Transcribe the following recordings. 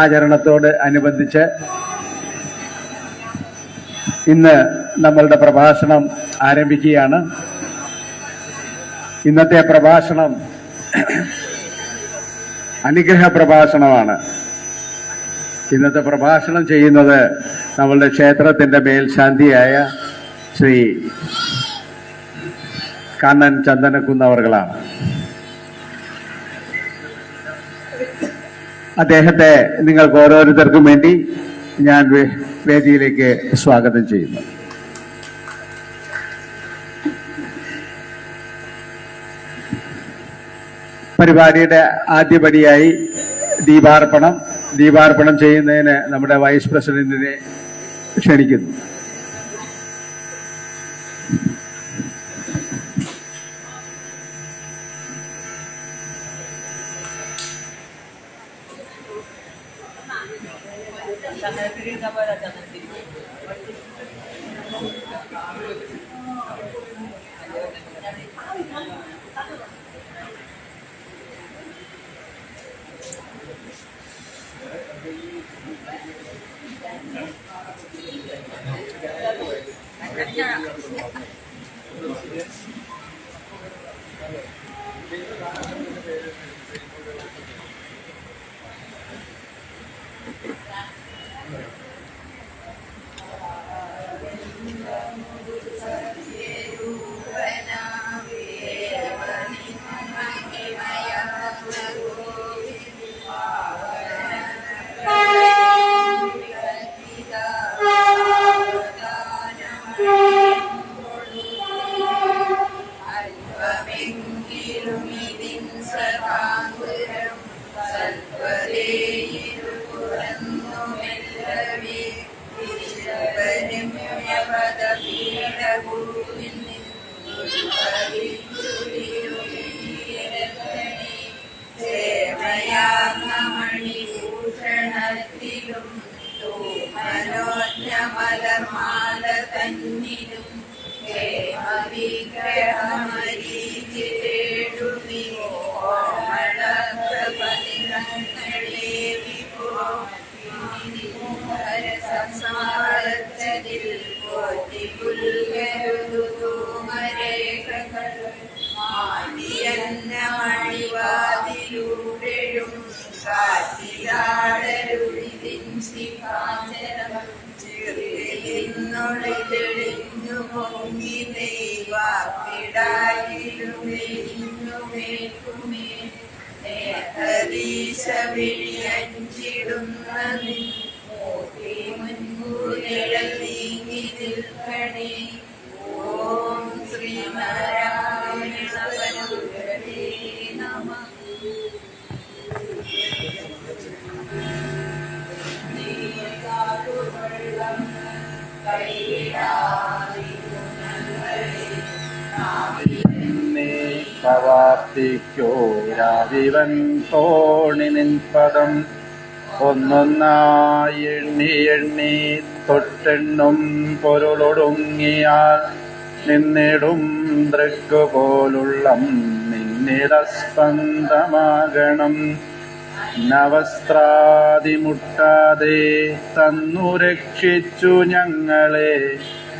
ആചരണത്തോട് അനുബന്ധിച്ച് ഇന്ന് നമ്മളുടെ പ്രഭാഷണം ആരംഭിക്കുകയാണ്. ഇന്നത്തെ പ്രഭാഷണം അനുഗ്രഹ പ്രഭാഷണമാണ്. ഇന്നത്തെ പ്രഭാഷണം ചെയ്യുന്നത് നമ്മളുടെ ക്ഷേത്രത്തിന്റെ മേൽശാന്തിയായ ശ്രീ കണ്ണൻ ചന്ദനക്കുന്നവർകളാണ്. അദ്ദേഹത്തെ നിങ്ങൾക്ക് ഓരോരുത്തർക്കും വേണ്ടി ഞാൻ വേദിയിലേക്ക് സ്വാഗതം ചെയ്യുന്നു. പരിപാടിയുടെ ആദ്യപടിയായി ദീപാർപ്പണം ചെയ്യുന്നതിന് നമ്മുടെ വൈസ് പ്രസിഡന്റിനെ ക്ഷണിക്കുന്നു. രാവിവൻ തോണി നിൻപദം ഒന്നൊന്നായി എണ്ണി എണ്ണി തൊട്ടെണ്ണും പൊരുളൊടുങ്ങിയാൽ നിന്നിടും ദൃക്കുപോലുള്ളം നിന്നിടസ്പന്ദമാകണം. നവസ്ത്രാതിമുട്ടാതെ തന്നു രക്ഷിച്ചു ഞങ്ങളെ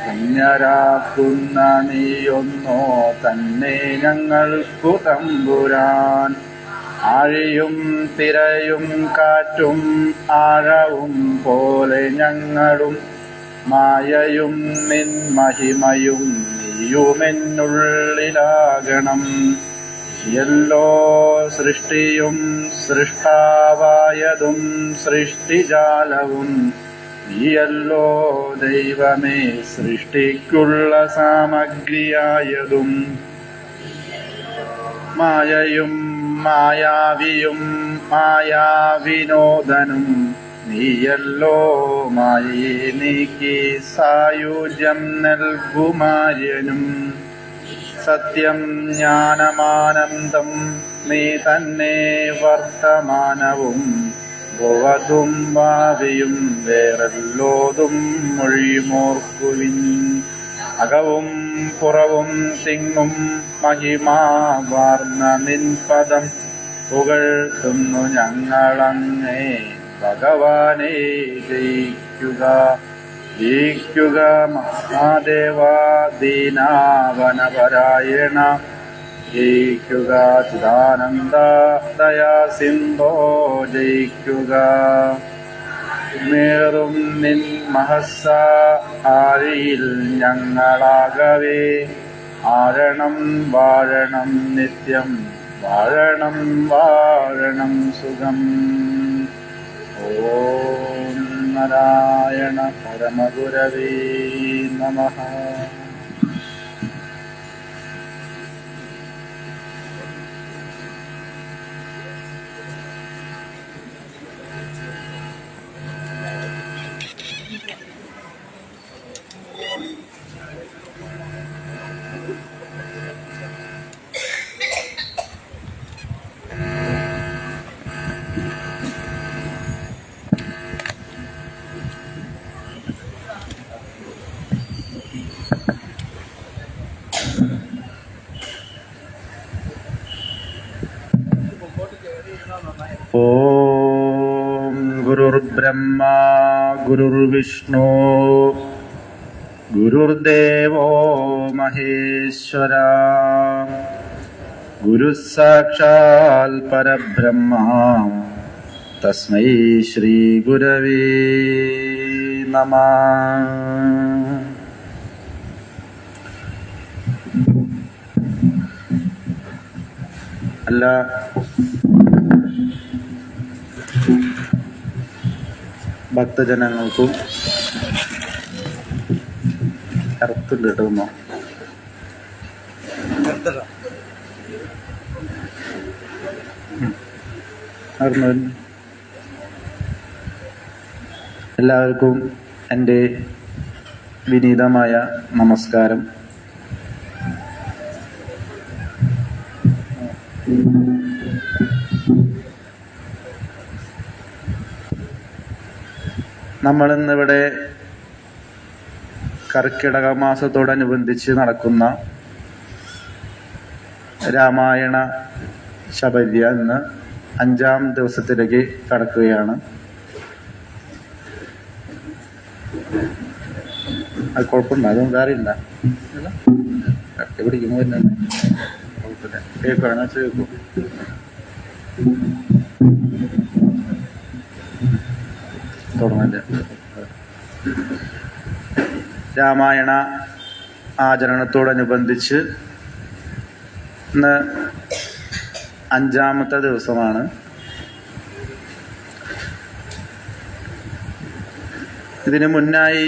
ധന്യരാക്കുന്ന നീയൊന്നോ തന്നെ ഞങ്ങൾക്കു തമ്പുരാൻ. ആഴിയും തിരയും കാറ്റും ആഴവും പോലെ ഞങ്ങളും മായയും നിൻ മഹിമയും നീയുമെന്നുള്ളിലാകണം. എല്ലോ സൃഷ്ടിയും സൃഷ്ടാവായതും സൃഷ്ടിജാലവും നീയല്ലോ ദൈവമേ സൃഷ്ടിക്കുള്ള സാമഗ്രിയായതും. മായയും മായാവിയും മായാവിനോദനും നീയല്ലോ മായയെ നീക്കി സായുജ്യം നൽകുമാര്യനും. സത്യം ജ്ഞാനമാനന്ദം നീ തന്നെ വർത്തമാനവും ഭവതും ഭാവിയും വേറെല്ലോതും മൊഴിമോർക്കുവിൻ. അകവും പുറവും തിങ്ങും മഹിമാവാർന്ന നിൻ പദം പുകഴ്ത്തുന്നു ഞങ്ങളങ്ങേ ഭഗവാനെ ജയിക്കുക. ജയിക്കുക മഹാദേവ ദീനാവനപരായണ. ജയിക്കുക ചിദാനന്ദ ദയാ സിന്ധോ. ജയിക്കുക മേറും നിൻ മഹസ്സ ആരിയിൽ ഞങ്ങളാകവേ. ആരണം വാഴണം നിത്യം, വാഴണം വാഴണം സുഖം. ഓം നാരായണ പരമഗുരവേ നമഃ. ഓം ഗുരുർബ്രഹ്മ ഗുരുർവിഷ്ണു ഗുരുർദേവോ മഹേശ്വര. ഗുരുസാക്ഷാൽ പരബ്രഹ്മ തസ്മൈ ശ്രീ ഗുരവേ നമഃ. അല്ല, ഭക്തജനങ്ങൾക്കും കറുത്തുണ്ട് കേട്ടോ. എല്ലാവർക്കും എൻ്റെ വിനീതമായ നമസ്കാരം. നമ്മളിന്നിവിടെ കർക്കിടക മാസത്തോടനുബന്ധിച്ച് നടക്കുന്ന രാമായണ ശബര്യ ഇന്ന് 5-ാം ദിവസത്തിലേക്ക് കടക്കുകയാണ്. അത് കുഴപ്പമില്ല, അതൊന്നും കാര്യമില്ല. കട്ടി പിടിക്കുമ്പോൾ തന്നെ കുഴപ്പമില്ല. കേൾക്കുകയാണെന്ന് വെച്ചാൽ കേൾക്കും. തുടങ്ങല്ലേ. രാമായണ ആചരണത്തോടനുബന്ധിച്ച് ഇന്ന് 5-ാമത്തെ ദിവസമാണ്. ഇതിനു മുന്നായി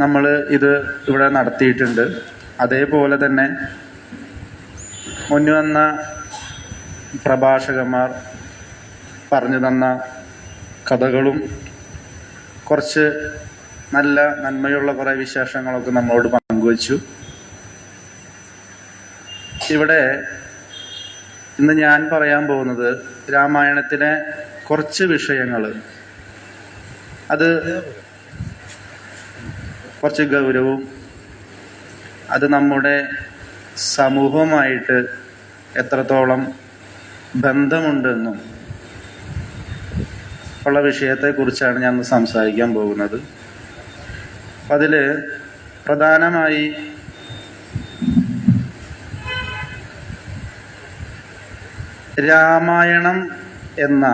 നമ്മൾ ഇത് ഇവിടെ നടത്തിയിട്ടുണ്ട്. അതേപോലെ തന്നെ മുന്നു വന്ന പ്രഭാഷകന്മാർ പറഞ്ഞു തന്ന കഥകളും കുറച്ച് നല്ല നന്മയുള്ള കുറേ വിശേഷങ്ങളൊക്കെ നമ്മളോട് പങ്കുവച്ചു. ഇവിടെ ഇന്ന് ഞാൻ പറയാൻ പോകുന്നത് രാമായണത്തിലെ കുറച്ച് വിഷയങ്ങൾ, അത് കുറച്ച് ഗൗരവവും അത് നമ്മുടെ സമൂഹവുമായിട്ട് എത്രത്തോളം ബന്ധമുണ്ടെന്നും ഉള്ള വിഷയത്തെക്കുറിച്ചാണ് ഞാൻ സംസാരിക്കാൻ പോകുന്നത്. അപ്പം അതിൽ പ്രധാനമായി രാമായണം എന്ന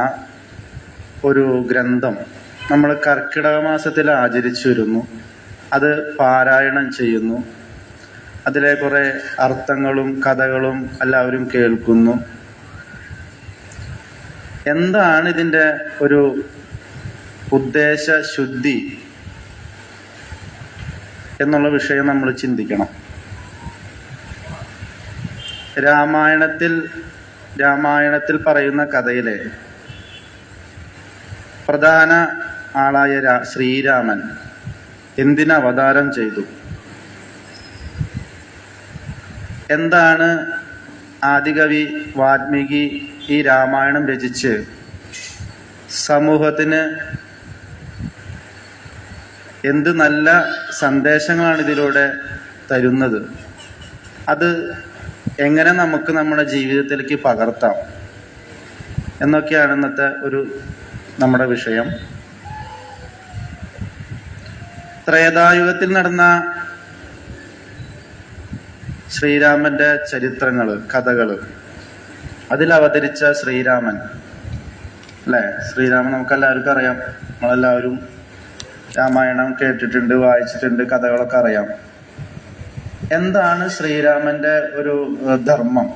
ഒരു ഗ്രന്ഥം നമ്മൾ കർക്കിടക മാസത്തിൽ ആചരിച്ചു വരുന്നു. അത് പാരായണം ചെയ്യുന്നു. അതിലെ കുറേ അർത്ഥങ്ങളും കഥകളും എല്ലാവരും കേൾക്കുന്നു. എന്താണ് ഇതിൻ്റെ ഒരു ഉദ്ദേശ ശുദ്ധി എന്നുള്ള വിഷയം നമ്മൾ ചിന്തിക്കണം. രാമായണത്തിൽ പറയുന്ന കഥയിലെ പ്രധാന ആളായ ശ്രീരാമൻ എന്തിന് അവതാരം ചെയ്തു, എന്താണ് ആദികവി വാൽമീകി ഈ രാമായണം രചിച്ച് സമൂഹത്തിന് എന്ത് നല്ല സന്ദേശങ്ങളാണ് ഇതിലൂടെ തരുന്നത്, അത് എങ്ങനെ നമുക്ക് നമ്മുടെ ജീവിതത്തിലേക്ക് പകർത്താം എന്നൊക്കെയാണ് ഇന്നത്തെ ഒരു നമ്മുടെ വിഷയം. ത്രേതായുഗത്തിൽ നടന്ന ശ്രീരാമന്റെ ചരിത്രങ്ങള്, കഥകള്, അതിൽ അവതരിച്ച ശ്രീരാമൻ അല്ലെ, ശ്രീരാമൻ നമുക്കെല്ലാവർക്കും അറിയാം. നമ്മളെല്ലാവരും രാമായണം കേട്ടിട്ടുണ്ട്, വായിച്ചിട്ടുണ്ട്, കഥകളൊക്കെ അറിയാം. എന്താണ് ശ്രീരാമന്റെ ഒരു ധർമ്മം?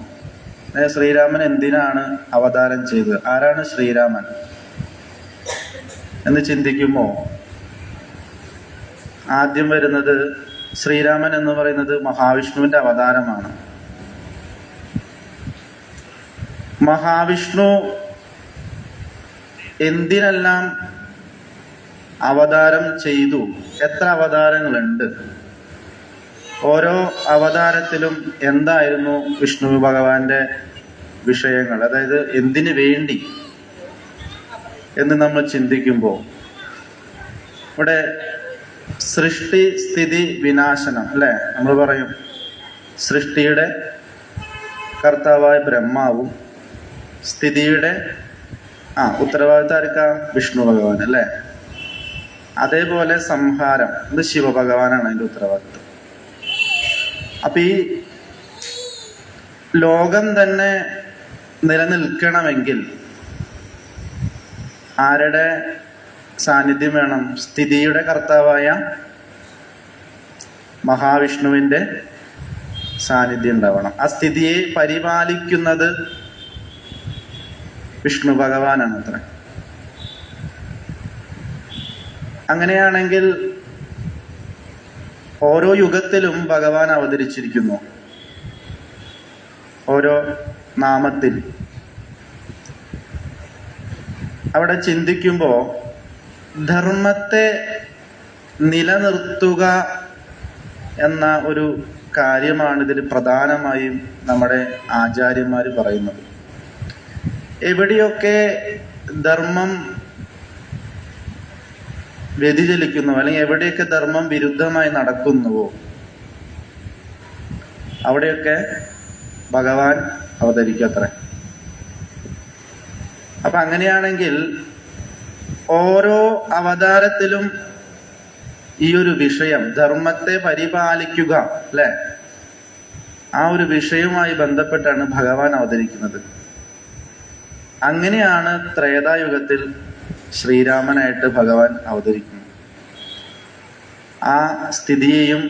ശ്രീരാമൻ എന്തിനാണ് അവതാരം ചെയ്തത്? ആരാണ് ശ്രീരാമൻ എന്ന് ചിന്തിക്കുമ്പോൾ ആദ്യം വരുന്നത്, ശ്രീരാമൻ എന്ന് പറയുന്നത് മഹാവിഷ്ണുവിന്റെ അവതാരമാണ്. മഹാവിഷ്ണു എന്തിനെല്ലാം അവതാരം ചെയ്തു? എത്ര അവതാരങ്ങളുണ്ട്? ഓരോ അവതാരത്തിലും എന്തായിരുന്നു വിഷ്ണു ഭഗവാന്റെ വിഷയങ്ങൾ, അതായത് എന്തിനു വേണ്ടി എന്ന് നമ്മൾ ചിന്തിക്കുമ്പോൾ ഇവിടെ സൃഷ്ടി, സ്ഥിതി, വിനാശനം അല്ലെ, നമ്മൾ പറയും സൃഷ്ടിയുടെ കർത്താവായ ബ്രഹ്മാവും സ്ഥിതിയുടെ ഉത്തരവാദിത്തം ആർക്കാ? വിഷ്ണു ഭഗവാൻ അല്ലെ. അതേപോലെ സംഹാരം, ഇത് ശിവഭഗവാനാണ് അതിന്റെ ഉത്തരവാദിത്തം. അപ്പൊ ഈ ലോകം തന്നെ നിലനിൽക്കണമെങ്കിൽ ആരുടെ സാന്നിധ്യം വേണം? സ്ഥിതിയുടെ കർത്താവായ മഹാവിഷ്ണുവിന്റെ സാന്നിധ്യം ഉണ്ടാവണം. ആ സ്ഥിതിയെ പരിപാലിക്കുന്നത് വിഷ്ണു ഭഗവാനാണ് അത്ര. അങ്ങനെയാണെങ്കിൽ ഓരോ യുഗത്തിലും ഭഗവാൻ അവതരിച്ചിരിക്കുന്നു, ഓരോ നാമത്തിൽ. അവിടെ ചിന്തിക്കുമ്പോൾ ധർമ്മത്തെ നിലനിർത്തുക എന്ന ഒരു കാര്യമാണ് ഇതിൽ പ്രധാനമായും നമ്മുടെ ആചാര്യന്മാർ പറയുന്നത്. എവിടെയൊക്കെ ധർമ്മം വ്യതിചലിക്കുന്നു, അല്ലെങ്കിൽ എവിടെയൊക്കെ ധർമ്മം വിരുദ്ധമായി നടക്കുന്നുവോ അവിടെയൊക്കെ ഭഗവാൻ അവതരിക്കത്രേ. അപ്പൊ അങ്ങനെയാണെങ്കിൽ ഓരോ അവതാരത്തിലും ഈ ഒരു വിഷയം, ധർമ്മത്തെ പരിപാലിക്കുക അല്ലെ, ആ ഒരു വിഷയവുമായി ബന്ധപ്പെട്ടാണ് ഭഗവാൻ അവതരിക്കുന്നത്. അങ്ങനെയാണ് ത്രേതായുഗത്തിൽ ശ്രീരാമനായിട്ട് ഭഗവാൻ അവതരിക്കുന്നു. ആ സ്ഥിതിയെയും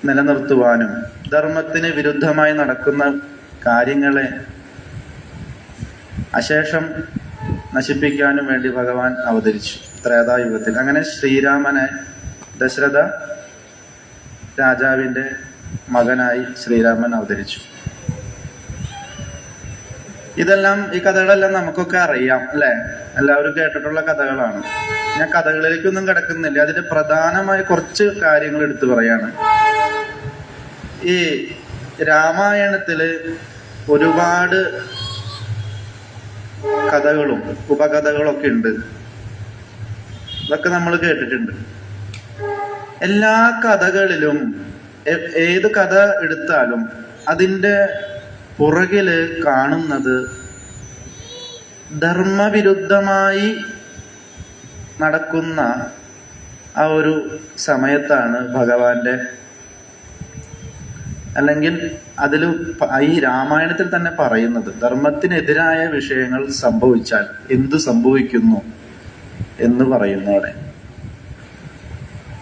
നിലനിർത്തുവാനും ധർമ്മത്തിന് വിരുദ്ധമായി നടക്കുന്ന കാര്യങ്ങളെ അശേഷം നശിപ്പിക്കാനും വേണ്ടി ഭഗവാൻ അവതരിച്ചു ത്രേതായുഗത്തിൽ. അങ്ങനെ ശ്രീരാമനെ ദശരഥ രാജാവിന്റെ മകനായി ശ്രീരാമൻ അവതരിച്ചു. ഇതെല്ലാം, ഈ കഥകളെല്ലാം നമുക്കൊക്കെ അറിയാം അല്ലെ, എല്ലാവരും കേട്ടിട്ടുള്ള കഥകളാണ്. ഞാൻ കഥകളിലേക്കൊന്നും കിടക്കുന്നില്ല. അതിന്റെ പ്രധാനമായ കുറച്ച് കാര്യങ്ങൾ എടുത്തു പറയാണ്. ഈ രാമായണത്തില് ഒരുപാട് കഥകളും ഉപകഥകളൊക്കെ ഉണ്ട്. ഇതൊക്കെ നമ്മൾ കേട്ടിട്ടുണ്ട്. എല്ലാ കഥകളിലും ഏത് കഥ എടുത്താലും അതിൻ്റെ പുറകില് കാണുന്നത് ധർമ്മവിരുദ്ധമായി നടക്കുന്ന ആ ഒരു സമയത്താണ് ഭഗവാന്റെ, അല്ലെങ്കിൽ അതിൽ ഈ രാമായണത്തിൽ തന്നെ പറയുന്നത് ധർമ്മത്തിനെതിരായ വിഷയങ്ങൾ സംഭവിച്ചാൽ എന്തു സംഭവിക്കുന്നു എന്ന് പറയുന്നു അവിടെ.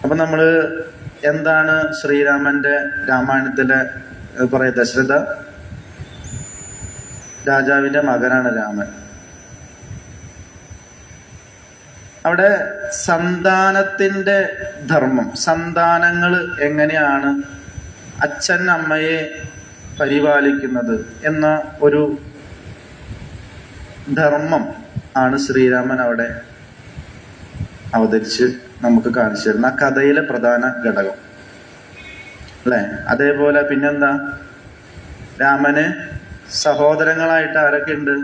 അപ്പൊ നമ്മള് എന്താണ് ശ്രീരാമന്റെ രാമായണത്തിലെ പറയാ, ദശരഥ രാജാവിന്റെ മകനാണ് രാമൻ. അവിടെ സന്താനത്തിന്റെ ധർമ്മം, സന്താനങ്ങൾ എങ്ങനെയാണ് അച്ഛൻ അമ്മയെ പരിപാലിക്കുന്നത് എന്ന ഒരു ധർമ്മം ആണ് ശ്രീരാമൻ അവിടെ അവതരിച്ച് നമുക്ക് കാണിച്ചു തരുന്ന ആ കഥയിലെ പ്രധാന ഘടകം അല്ലെ. അതേപോലെ പിന്നെന്താ, രാമന് സഹോദരങ്ങളായിട്ട് ആരൊക്കെ ഉണ്ട്?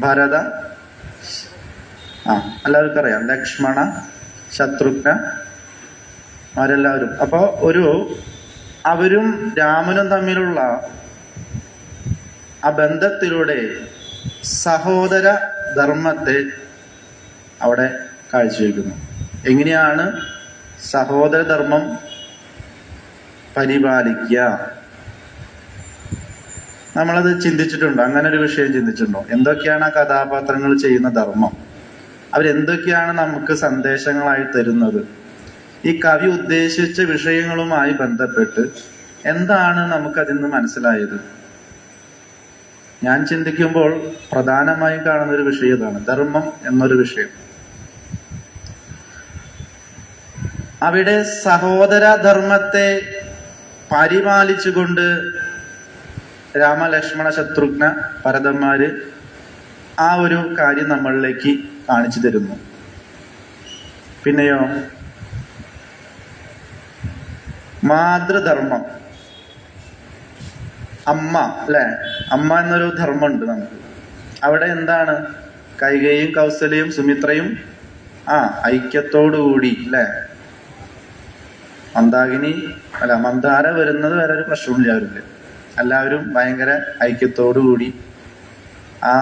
ഭരത, എല്ലാവർക്കും അറിയാം, ലക്ഷ്മണ, ശത്രുഘ്ന, അവരെല്ലാവരും. അപ്പൊ അവരും രാമനും തമ്മിലുള്ള ആ ബന്ധത്തിലൂടെ സഹോദര ധർമ്മത്തെ അവിടെ കാഴ്ചവെക്കുന്നു. എങ്ങനെയാണ് സഹോദര ധർമ്മം പരിപാലിക്കുക? നമ്മളത് ചിന്തിച്ചിട്ടുണ്ടോ? അങ്ങനെ ഒരു വിഷയം ചിന്തിച്ചിട്ടുണ്ടോ? എന്തൊക്കെയാണ് ആ കഥാപാത്രങ്ങൾ ചെയ്യുന്ന ധർമ്മം? അവരെന്തൊക്കെയാണ് നമുക്ക് സന്ദേശങ്ങളായി തരുന്നത്? ഈ കവി ഉദ്ദേശിച്ച വിഷയങ്ങളുമായി ബന്ധപ്പെട്ട് എന്താണ് നമുക്കതിൽ നിന്ന് മനസ്സിലായത്? ഞാൻ ചിന്തിക്കുമ്പോൾ പ്രധാനമായും കാണുന്ന ഒരു വിഷയം ഇതാണ്, ധർമ്മം എന്നൊരു വിഷയം. അവിടെ സഹോദര ധർമ്മത്തെ പരിപാലിച്ചുകൊണ്ട് രാമലക്ഷ്മണ ശത്രുഘ്ന ഭരതന്മാര് ആ ഒരു കാര്യം നമ്മളിലേക്ക് കാണിച്ചു തരുന്നു. പിന്നെയോ മാതൃധർമ്മം, അമ്മ അല്ലെ, അമ്മ എന്നൊരു ധർമ്മമുണ്ട് നമുക്ക്. അവിടെ എന്താണ്? കൈകേയും കൗസല്യയും സുമിത്രയും ഐക്യത്തോടുകൂടി അല്ലെ, മന്ദാര വരുന്നത് വരെ ഒരു പ്രശ്നമില്ല അവരില്ല. എല്ലാവരും ഭയങ്കര ഐക്യത്തോടുകൂടി ആ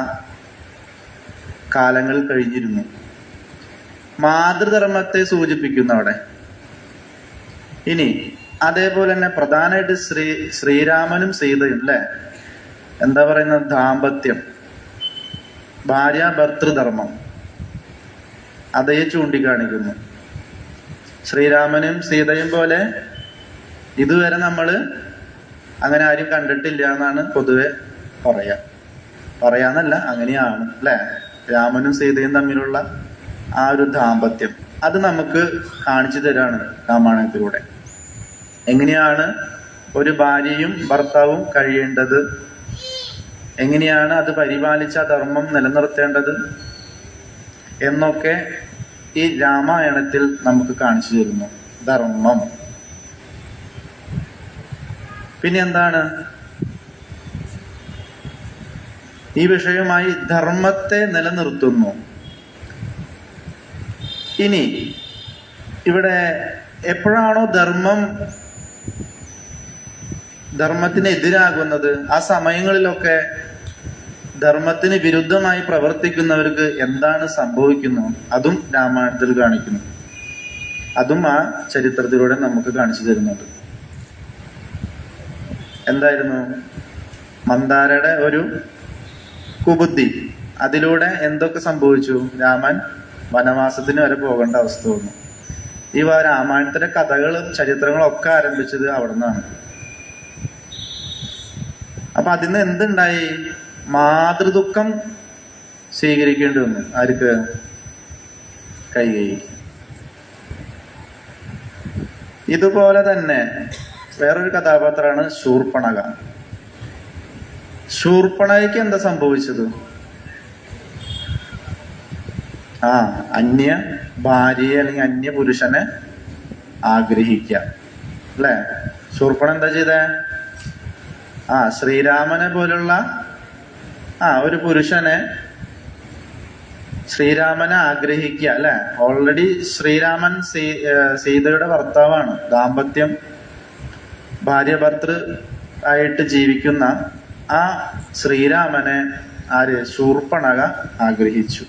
കാലങ്ങൾ കഴിഞ്ഞിരുന്നു. മാതൃധർമ്മത്തെ സൂചിപ്പിക്കുന്നു അവിടെ. ഇനി അതേപോലെ തന്നെ പ്രധാനമായിട്ട് ശ്രീരാമനും സീതയും അല്ലെ, എന്താ പറയുന്നത്, ദാമ്പത്യം, ഭാര്യ ഭർത്തൃധർമ്മം, അതേ ചൂണ്ടിക്കാണിക്കുന്നു. ശ്രീരാമനും സീതയും പോലെ ഇതുവരെ നമ്മള് അങ്ങനെ ആരും കണ്ടിട്ടില്ല എന്നാണ് പൊതുവെ പറയാന്നല്ല, അങ്ങനെയാണ് അല്ലെ. രാമനും സീതയും തമ്മിലുള്ള ആ ഒരു ദാമ്പത്യം അത് നമുക്ക് കാണിച്ചു തരാണ് രാമായണത്തിലൂടെ. എങ്ങനെയാണ് ഒരു ഭാര്യയും ഭർത്താവും കഴിയേണ്ടത്, എങ്ങനെയാണ് അത് പരിപാലിച്ച ധർമ്മം നിലനിർത്തേണ്ടത് എന്നൊക്കെ ഈ രാമായണത്തിൽ നമുക്ക് കാണിച്ചു തരുന്നു. ധർമ്മം. പിന്നെ എന്താണ് ഈ വിഷയമായി ധർമ്മത്തെ നിലനിർത്തുന്നു. ഇനി ഇവിടെ എപ്പോഴാണോ ധർമ്മത്തിനെതിരാകുന്നത് ആ സമയങ്ങളിലൊക്കെ ധർമ്മത്തിന് വിരുദ്ധമായി പ്രവർത്തിക്കുന്നവർക്ക് എന്താണ് സംഭവിക്കുന്നു അതും രാമായണത്തിൽ കാണിക്കുന്നു. അതും ആ ചരിത്രത്തിലൂടെ നമുക്ക് കാണിച്ചു തരുന്നുണ്ട്. എന്തായിരുന്നു? മന്ദാരയുടെ ഒരു കുബുദ്ധി, അതിലൂടെ എന്തൊക്കെ സംഭവിച്ചു? രാമൻ വനവാസത്തിന് വരെ പോകേണ്ട അവസ്ഥ വന്നു. ഈ രാമായണത്തിലെ കഥകളും ചരിത്രങ്ങളും ഒക്കെ ആരംഭിച്ചത് അവിടെ നിന്നാണ്. അപ്പൊ അതിന്ന് എന്തുണ്ടായി? മാതൃദുഃഖം സ്വീകരിക്കേണ്ടി വന്നു. ആർക്ക്? കൈകേയി. ഇതുപോലെ തന്നെ വേറൊരു കഥാപാത്രമാണ് ശൂർപ്പണഖ. ശൂർപ്പണഖയ്ക്ക് എന്താ സംഭവിച്ചത്? അന്യ ഭാര്യയെ അല്ലെങ്കിൽ അന്യ പുരുഷനെ ആഗ്രഹിക്കുക അല്ലെ. ശൂർപ്പണ എന്താ ചെയ്തേ? ശ്രീരാമനെ പോലുള്ള ഒരു പുരുഷനെ, ശ്രീരാമനെ ആഗ്രഹിക്കുക അല്ലെ. ഓൾറെഡി ശ്രീരാമൻ സീതയുടെ ഭർത്താവാണ്. ദാമ്പത്യം, ഭാര്യ ഭർത്തൃ ആയിട്ട് ജീവിക്കുന്ന ആ ശ്രീരാമനെ ശൂർപ്പണഖ ആഗ്രഹിച്ചു.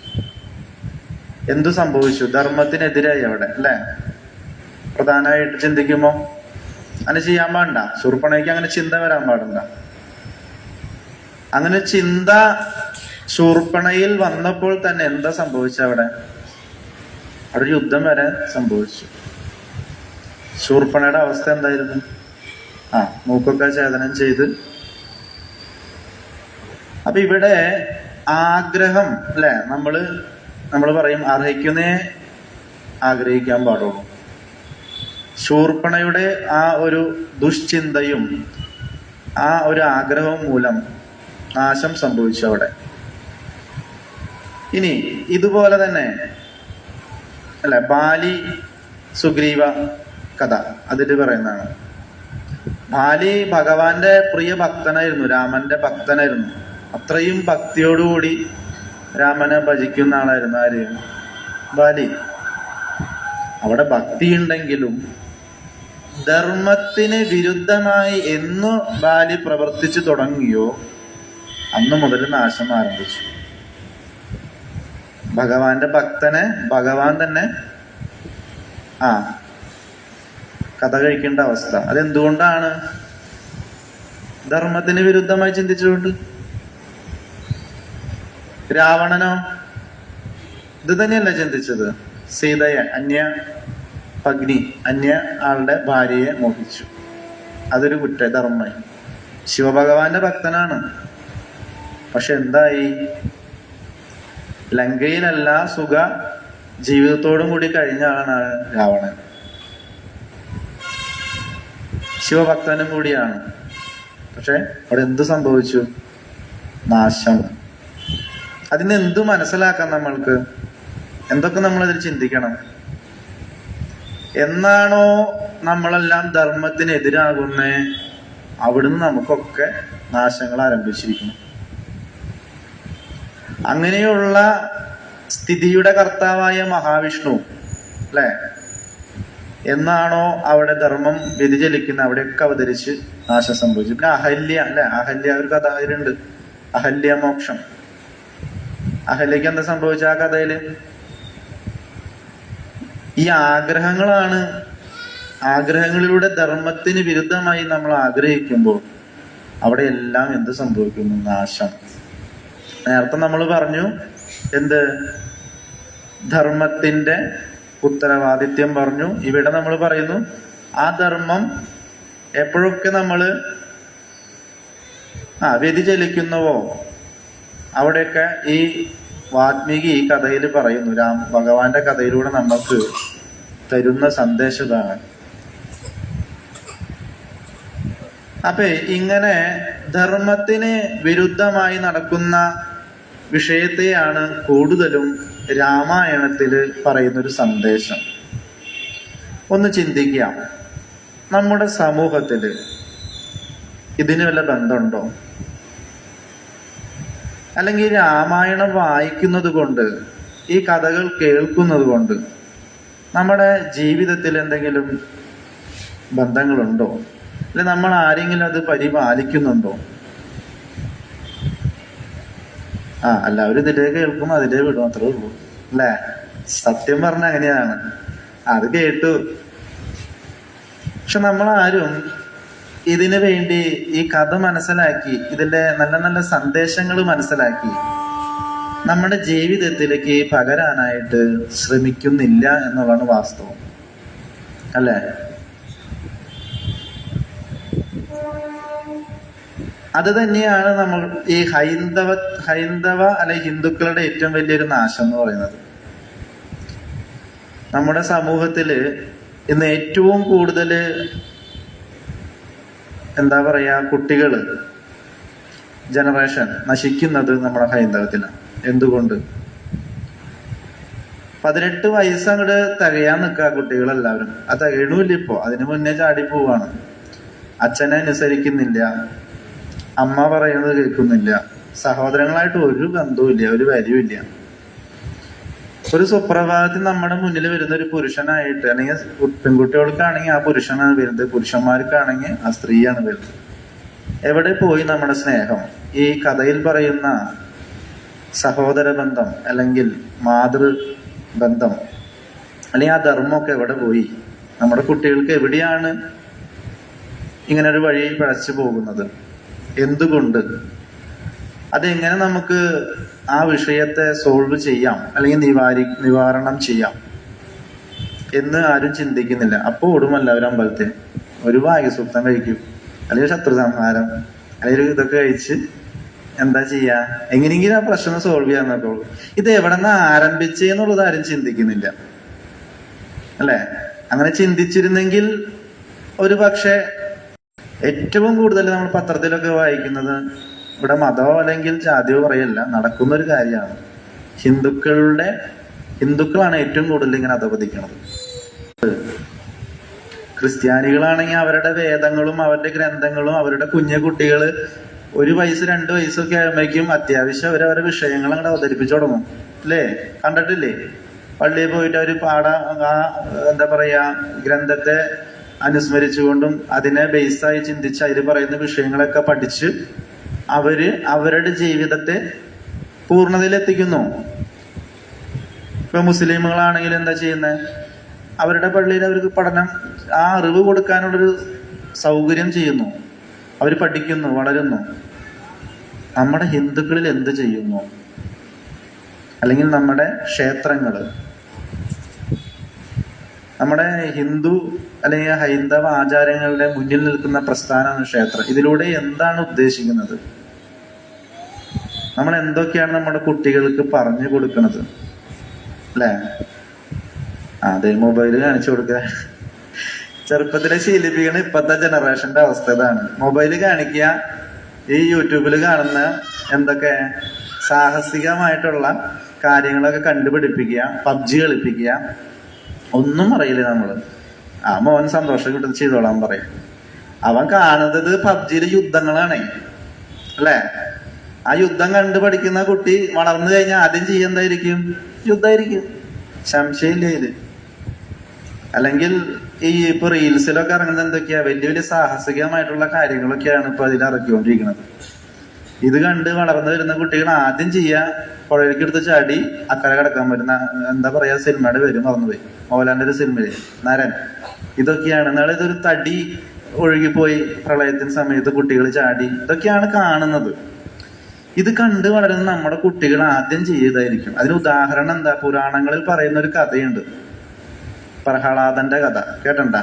എന്തു സംഭവിച്ചു? ധർമ്മത്തിനെതിരായി അവിടെ അല്ലെ. പ്രധാനമായിട്ട് ചിന്തിക്കുമ്പോ അങ്ങനെ ചെയ്യാൻ പാടില്ല. ശൂർപ്പണഖയ്ക്ക് അങ്ങനെ ചിന്ത വരാൻ പാടില്ല. അങ്ങനെ ചിന്ത ശൂർപ്പണയിൽ വന്നപ്പോൾ തന്നെ എന്താ സംഭവിച്ച? അവിടെ ഒരു യുദ്ധം വരെ സംഭവിച്ചു. ശൂർപ്പണയുടെ അവസ്ഥ എന്തായിരുന്നു? മൂക്കൊക്കെ ഛേദനം ചെയ്ത്. അപ്പൊ ഇവിടെ ആഗ്രഹം അല്ലെ, നമ്മൾ പറയും അർഹിക്കുന്നേ ആഗ്രഹിക്കാൻ പാടുള്ളൂ. ശൂർപ്പണയുടെ ആ ഒരു ദുശ്ചിന്തയും ആ ഒരു ആഗ്രഹവും മൂലം നാശം സംഭവിച്ചു അവിടെ. ഇനി ഇതുപോലെ തന്നെ അല്ലെ ബാലി സുഗ്രീവ കഥ അതിൽ പറയുന്നതാണ്. ബാലി ഭഗവാന്റെ പ്രിയ ഭക്തനായിരുന്നു, രാമന്റെ ഭക്തനായിരുന്നു. അത്രയും ഭക്തിയോടുകൂടി രാമനെ ഭജിക്കുന്ന ആളായിരുന്നു. ആര്? ബാലി. അവിടെ ഭക്തിയുണ്ടെങ്കിലും ധർമ്മത്തിന് വിരുദ്ധമായി എന്ന് ബാലി പ്രവർത്തിച്ചു തുടങ്ങിയോ അന്ന് മുതൽ നാശം ആരംഭിച്ചു. ഭഗവാന്റെ ഭക്തനെ ഭഗവാൻ തന്നെ കഥ കഴിക്കേണ്ട അവസ്ഥ. അതെന്തുകൊണ്ടാണ്? ധർമ്മത്തിന് വിരുദ്ധമായി ചിന്തിച്ചുകൊണ്ട്. രാവണനോ ഇത് തന്നെയല്ല ചിന്തിച്ചത്. സീതയെ പത്നി അന്യ ആളുടെ ഭാര്യയെ മോഹിച്ചു. അതൊരു കുറ്റധർമ്മമായി. ശിവഭഗവാന്റെ ഭക്തനാണ്. പക്ഷെ എന്തായി? ലങ്കയിലല്ല സുഖ ജീവിതത്തോടും കൂടി കഴിഞ്ഞ ആളാണ് രാവണൻ. ശിവഭക്തനും കൂടിയാണ്. പക്ഷെ അവിടെ എന്ത് സംഭവിച്ചു? നാശം. അതിനെന്തു മനസ്സിലാക്കാം നമ്മൾക്ക്? എന്തൊക്കെ നമ്മളതിൽ ചിന്തിക്കണം? എന്നാണോ നമ്മളെല്ലാം ധർമ്മത്തിനെതിരാകുന്നേ, അവിടുന്ന് നമുക്കൊക്കെ നാശങ്ങൾ ആരംഭിച്ചിരിക്കുന്നു. അങ്ങനെയുള്ള സ്ഥിതിയുടെ കർത്താവായ മഹാവിഷ്ണു അല്ലെ, എന്നാണോ അവിടെ ധർമ്മം വ്യതിചലിക്കുന്ന അവിടെയൊക്കെ അവതരിച്ച് നാശം സംഭവിച്ചു. പിന്നെ അഹല്യ അല്ലെ, അഹല്യ ഒരു കഥ അതിലുണ്ട്. അഹല്യ മോക്ഷം. അഹല്യക്ക് എന്താ സംഭവിച്ച ആ കഥയില്? ഈ ആഗ്രഹങ്ങളാണ്. ആഗ്രഹങ്ങളിലൂടെ ധർമ്മത്തിന് വിരുദ്ധമായി നമ്മൾ ആഗ്രഹിക്കുമ്പോൾ അവിടെ എല്ലാം എന്ത് സംഭവിക്കുന്നു? നാശം. നേരത്തെ നമ്മൾ പറഞ്ഞു എന്ത്? ധർമ്മത്തിന്റെ ഉത്തരവാദിത്യം പറഞ്ഞു. ഇവിടെ നമ്മൾ പറയുന്നു ആ ധർമ്മം എപ്പോഴൊക്കെ നമ്മൾ വ്യതിചലിക്കുന്നുവോ അവിടെയൊക്കെ ഈ വാൽമീകി ഈ കഥയിൽ പറയുന്നു, ഭഗവാന്റെ കഥയിലൂടെ നമുക്ക് തരുന്ന സന്ദേശം ഇതാണ്. അപ്പൊ ഇങ്ങനെ ധർമ്മത്തിന് വിരുദ്ധമായി നടക്കുന്ന വിഷയത്തെയാണ് കൂടുതലും രാമായണത്തില് പറയുന്നൊരു സന്ദേശം. ഒന്ന് ചിന്തിക്കാം, നമ്മുടെ സമൂഹത്തില് ഇതിന് വല്ല ബന്ധമുണ്ടോ? അല്ലെങ്കിൽ രാമായണം വായിക്കുന്നത് കൊണ്ട്, ഈ കഥകൾ കേൾക്കുന്നത് കൊണ്ട് നമ്മുടെ ജീവിതത്തിൽ എന്തെങ്കിലും ബന്ധങ്ങളുണ്ടോ? അല്ലെ നമ്മൾ ആരെങ്കിലും അത് പരിപാലിക്കുന്നുണ്ടോ? എല്ലാവരും ഇതിലേ കേൾക്കും, അതിലേ വിടും, അത്രേ ഉള്ളൂ അല്ലേ? സത്യം പറഞ്ഞ അങ്ങനെയാണ്. അത് കേട്ടു. പക്ഷെ നമ്മളാരും ഇതിനു വേണ്ടി ഈ കഥ മനസ്സിലാക്കി, ഇതിന്റെ നല്ല നല്ല സന്ദേശങ്ങൾ മനസ്സിലാക്കി നമ്മുടെ ജീവിതത്തിലേക്ക് പകരാനായിട്ട് ശ്രമിക്കുന്നില്ല എന്നുള്ളതാണ് വാസ്തവം, അല്ലേ? അത് തന്നെയാണ് നമ്മൾ ഈ ഹൈന്ദവ അല്ലെ ഹിന്ദുക്കളുടെ ഏറ്റവും വലിയൊരു നാശം എന്ന് പറയുന്നത്. നമ്മുടെ സമൂഹത്തില് ഇന്ന് ഏറ്റവും കൂടുതൽ എന്താ പറയാ, കുട്ടികള് ജനറേഷൻ നശിക്കുന്നത് നമ്മുടെ ഹൈന്ദവത്തിലാണ്. എന്തുകൊണ്ട്? 18 വയസ്സ് അങ്ങോട്ട് തികയാൻ നിൽക്കുക കുട്ടികളെല്ലാവരും. അത് തികയണമില്ല. ഇപ്പോ അതിന് മുന്നേ ചാടി പോവാണ്. അച്ഛനെ അനുസരിക്കുന്നില്ല, അമ്മ പറയുന്നത് കേൾക്കുന്നില്ല, സഹോദരങ്ങളായിട്ട് ഒരു ബന്ധവുമില്ല, ഒരു വാല്യൂമില്ല. ഒരു സുപ്രഭാതത്തിൽ നമ്മുടെ മുന്നിൽ വരുന്ന ഒരു പുരുഷനായിട്ട്, അല്ലെങ്കിൽ പെൺകുട്ടികൾക്കാണെങ്കിൽ ആ പുരുഷനാണ് വരുന്നത്, പുരുഷന്മാർക്കാണെങ്കിൽ ആ സ്ത്രീയാണ് വരുന്നത്. എവിടെ പോയി നമ്മുടെ സ്നേഹം? ഈ കഥയിൽ പറയുന്ന സഹോദര ബന്ധം അല്ലെങ്കിൽ മാതൃബന്ധം അല്ലെങ്കിൽ ആ ധർമ്മമൊക്കെ എവിടെ പോയി? നമ്മുടെ കുട്ടികൾക്ക് എവിടെയാണ് ഇങ്ങനെ ഒരു വഴി പിഴച്ചു പോകുന്നത്? എന്തുകൊണ്ട്? അതെങ്ങനെ നമുക്ക് ആ വിഷയത്തെ സോൾവ് ചെയ്യാം അല്ലെങ്കിൽ നിവാരണം ചെയ്യാം എന്ന് ആരും ചിന്തിക്കുന്നില്ല. അപ്പോൾ ഓടുമല്ല ഒരു അമ്പലത്തിൽ ഒരു വായുസൂക്തം കഴിക്കും, അല്ലെങ്കിൽ ശത്രു സംഹാരം, അല്ലെങ്കിൽ ഇതൊക്കെ കഴിച്ച് എന്താ ചെയ്യാ, എങ്ങനെയെങ്കിലും ആ പ്രശ്നം സോൾവ് ചെയ്യാൻ നോക്കുള്ളൂ. ഇത് എവിടെ നിന്ന് ആരംഭിച്ചെന്നുള്ളത് ആരും ചിന്തിക്കുന്നില്ല, അല്ലെ? അങ്ങനെ ചിന്തിച്ചിരുന്നെങ്കിൽ ഒരു പക്ഷെ ഏറ്റവും കൂടുതൽ നമ്മൾ പത്രത്തിലൊക്കെ വായിക്കുന്നത് ഇവിടെ മതമോ അല്ലെങ്കിൽ ജാതിയോ പറയല്ല, നടക്കുന്നൊരു കാര്യമാണ്. ഹിന്ദുക്കളാണ് ഏറ്റവും കൂടുതൽ ഇങ്ങനെ അധപതിക്കുന്നത്. ക്രിസ്ത്യാനികളാണെങ്കിൽ അവരുടെ വേദങ്ങളും അവരുടെ ഗ്രന്ഥങ്ങളും അവരുടെ കുഞ്ഞു കുട്ടികള് 1 വയസ്സ് 2 വയസ്സൊക്കെ ആകുമ്പോഴേക്കും അത്യാവശ്യം അവരവരുടെ വിഷയങ്ങൾ അങ്ങോട്ട് അവതരിപ്പിച്ചു തുടങ്ങും, അല്ലേ? കണ്ടിട്ടില്ലേ? പള്ളിയിൽ പോയിട്ട് അവർ എന്താ പറയാ, ഗ്രന്ഥത്തെ അനുസ്മരിച്ചുകൊണ്ടും അതിനെ ബേസായി ചിന്തിച്ച് അതിൽ പറയുന്ന വിഷയങ്ങളൊക്കെ പഠിച്ച് അവരുടെ ജീവിതത്തെ പൂർണ്ണതയിലെത്തിക്കുന്നു. ഇപ്പൊ മുസ്ലിമുകളാണെങ്കിൽ എന്താ ചെയ്യുന്നത്? അവരുടെ പള്ളിയിൽ അവർക്ക് പഠനം, ആ അറിവ് കൊടുക്കാനുള്ളൊരു സൗകര്യം ചെയ്യുന്നു. അവർ പഠിക്കുന്നു, വളരുന്നു. നമ്മുടെ ഹിന്ദുക്കളിൽ എന്ത് ചെയ്യുന്നു? അല്ലെങ്കിൽ നമ്മുടെ ക്ഷേത്രങ്ങൾ, നമ്മുടെ ഹിന്ദു അല്ലെങ്കിൽ ഹൈന്ദവ ആചാരങ്ങളുടെ മുന്നിൽ നിൽക്കുന്ന പ്രസ്ഥാനമാണ് ക്ഷേത്രം. ഇതിലൂടെ എന്താണ് ഉദ്ദേശിക്കുന്നത്? നമ്മൾ എന്തൊക്കെയാണ് നമ്മുടെ കുട്ടികൾക്ക് പറഞ്ഞു കൊടുക്കുന്നത്? അല്ലേ? അതെ, മൊബൈൽ കാണിച്ചു കൊടുക്കുക. ചെറുപ്പത്തിലെ ശീലിപ്പിക്കുന്ന ഇപ്പോഴത്തെ ജനറേഷന്റെ അവസ്ഥ ഇതാണ്. മൊബൈൽ കാണിക്കുക, ഈ യൂട്യൂബിൽ കാണുന്ന എന്തൊക്കെ സാഹസികമായിട്ടുള്ള കാര്യങ്ങളൊക്കെ കണ്ടുപിടിപ്പിക്കുക, പബ്ജി കളിപ്പിക്കുക. ഒന്നും അറിയില്ല നമ്മള്. ആ മോൻ സന്തോഷം കിട്ടുന്നത് ചെയ്തോളാൻ പറയും. അവൻ കാണുന്നത് പബ്ജിയിലെ യുദ്ധങ്ങളാണ്, അല്ലേ? ആ യുദ്ധം കണ്ടു പഠിക്കുന്ന കുട്ടി വളർന്നു കഴിഞ്ഞാൽ ആദ്യം ചെയ്യുന്നതായിരിക്കും യുദ്ധമായിരിക്കും, സംശയമില്ല ഇത്. അല്ലെങ്കിൽ ഈ ഇപ്പൊ റീൽസിലൊക്കെ ഇറങ്ങുന്നത് എന്തൊക്കെയാ? വലിയ വലിയ സാഹസികമായിട്ടുള്ള കാര്യങ്ങളൊക്കെയാണ് ഇപ്പൊ അതിൽ ഇറക്കിക്കൊണ്ടിരിക്കുന്നത്. ഇത് കണ്ട് വളർന്നു വരുന്ന കുട്ടികൾ ആദ്യം ചെയ്യുക, പുഴയിലേക്ക് എടുത്ത് ചാടി അക്കരെ കിടക്കാൻ പറ്റുന്ന, എന്താ പറയാ, സിനിമയുടെ പേര് മറന്നുപോയി, മോഹൻലാലിന്റെ ഒരു സിനിമയില് നരൻ. ഇതൊക്കെയാണ്. നാളെ ഇതൊരു തടി ഒഴുകിപ്പോയി പ്രളയത്തിന് സമയത്ത് കുട്ടികൾ ചാടി, ഇതൊക്കെയാണ് കാണുന്നത്. ഇത് കണ്ട് വളരുന്ന നമ്മുടെ കുട്ടികൾ ആദ്യം ചെയ്തതായിരിക്കും. അതിന് ഉദാഹരണം എന്താ? പുരാണങ്ങളിൽ പറയുന്ന ഒരു കഥയുണ്ട്, പ്രഹ്ലാദന്റെ കഥ. കേട്ടണ്ട?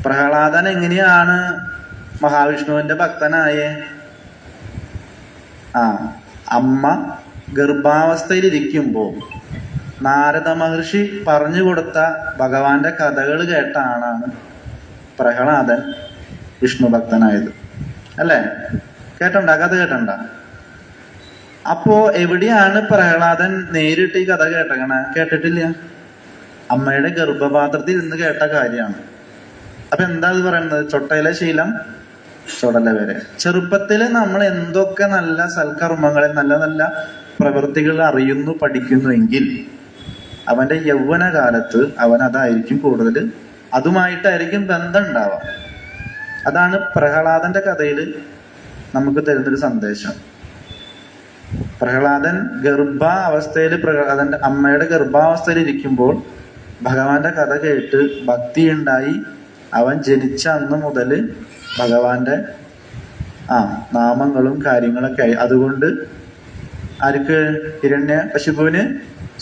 പ്രഹ്ലാദൻ എങ്ങനെയാണ് മഹാവിഷ്ണുവിന്റെ ഭക്തനായേ? അമ്മ ഗർഭാവസ്ഥയിലിരിക്കുമ്പോ നാരദ മഹർഷി പറഞ്ഞു കൊടുത്ത ഭഗവാന്റെ കഥകൾ കേട്ട ആളാണ് പ്രഹ്ലാദൻ വിഷ്ണു ഭക്തനായത്, അല്ലേ? കേട്ടണ്ട? കഥ കേട്ടണ്ട? അപ്പോ എവിടെയാണ് പ്രഹ്ലാദൻ നേരിട്ട് ഈ കഥ കേട്ടിട്ടില്ല. അമ്മയുടെ ഗർഭപാത്രത്തിൽ ഇരുന്ന് കേട്ട കാര്യമാണ്. അപ്പൊ എന്താ ഇത് പറയുന്നത്? ചൊട്ടയിലെ ശീലം ചുടല വരെ. ചെറുപ്പത്തില് നമ്മൾ എന്തൊക്കെ നല്ല സൽക്കർമ്മങ്ങളെ, നല്ല നല്ല പ്രവൃത്തികൾ അറിയുന്നു, പഠിക്കുന്നു എങ്കിൽ അവന്റെ യൗവന കാലത്ത് അവൻ അതായിരിക്കും കൂടുതൽ, അതുമായിട്ടായിരിക്കും ബന്ധം ഉണ്ടാവാം. അതാണ് പ്രഹ്ലാദന്റെ കഥയില് നമുക്ക് തരുന്നൊരു സന്ദേശം. പ്രഹ്ലാദൻ ഗർഭാവസ്ഥയിൽ, പ്രഹ്ലാദന്റെ അമ്മയുടെ ഗർഭാവസ്ഥയിൽ ഇരിക്കുമ്പോൾ ഭഗവാന്റെ കഥ കേട്ട് ഭക്തിയുണ്ടായി. അവൻ ജനിച്ച അന്ന് മുതൽ ഭഗവാന്റെ നാമങ്ങളും കാര്യങ്ങളൊക്കെ ആയി. അതുകൊണ്ട് ആർക്ക്? ഹിരണ്യകശിപുവിന്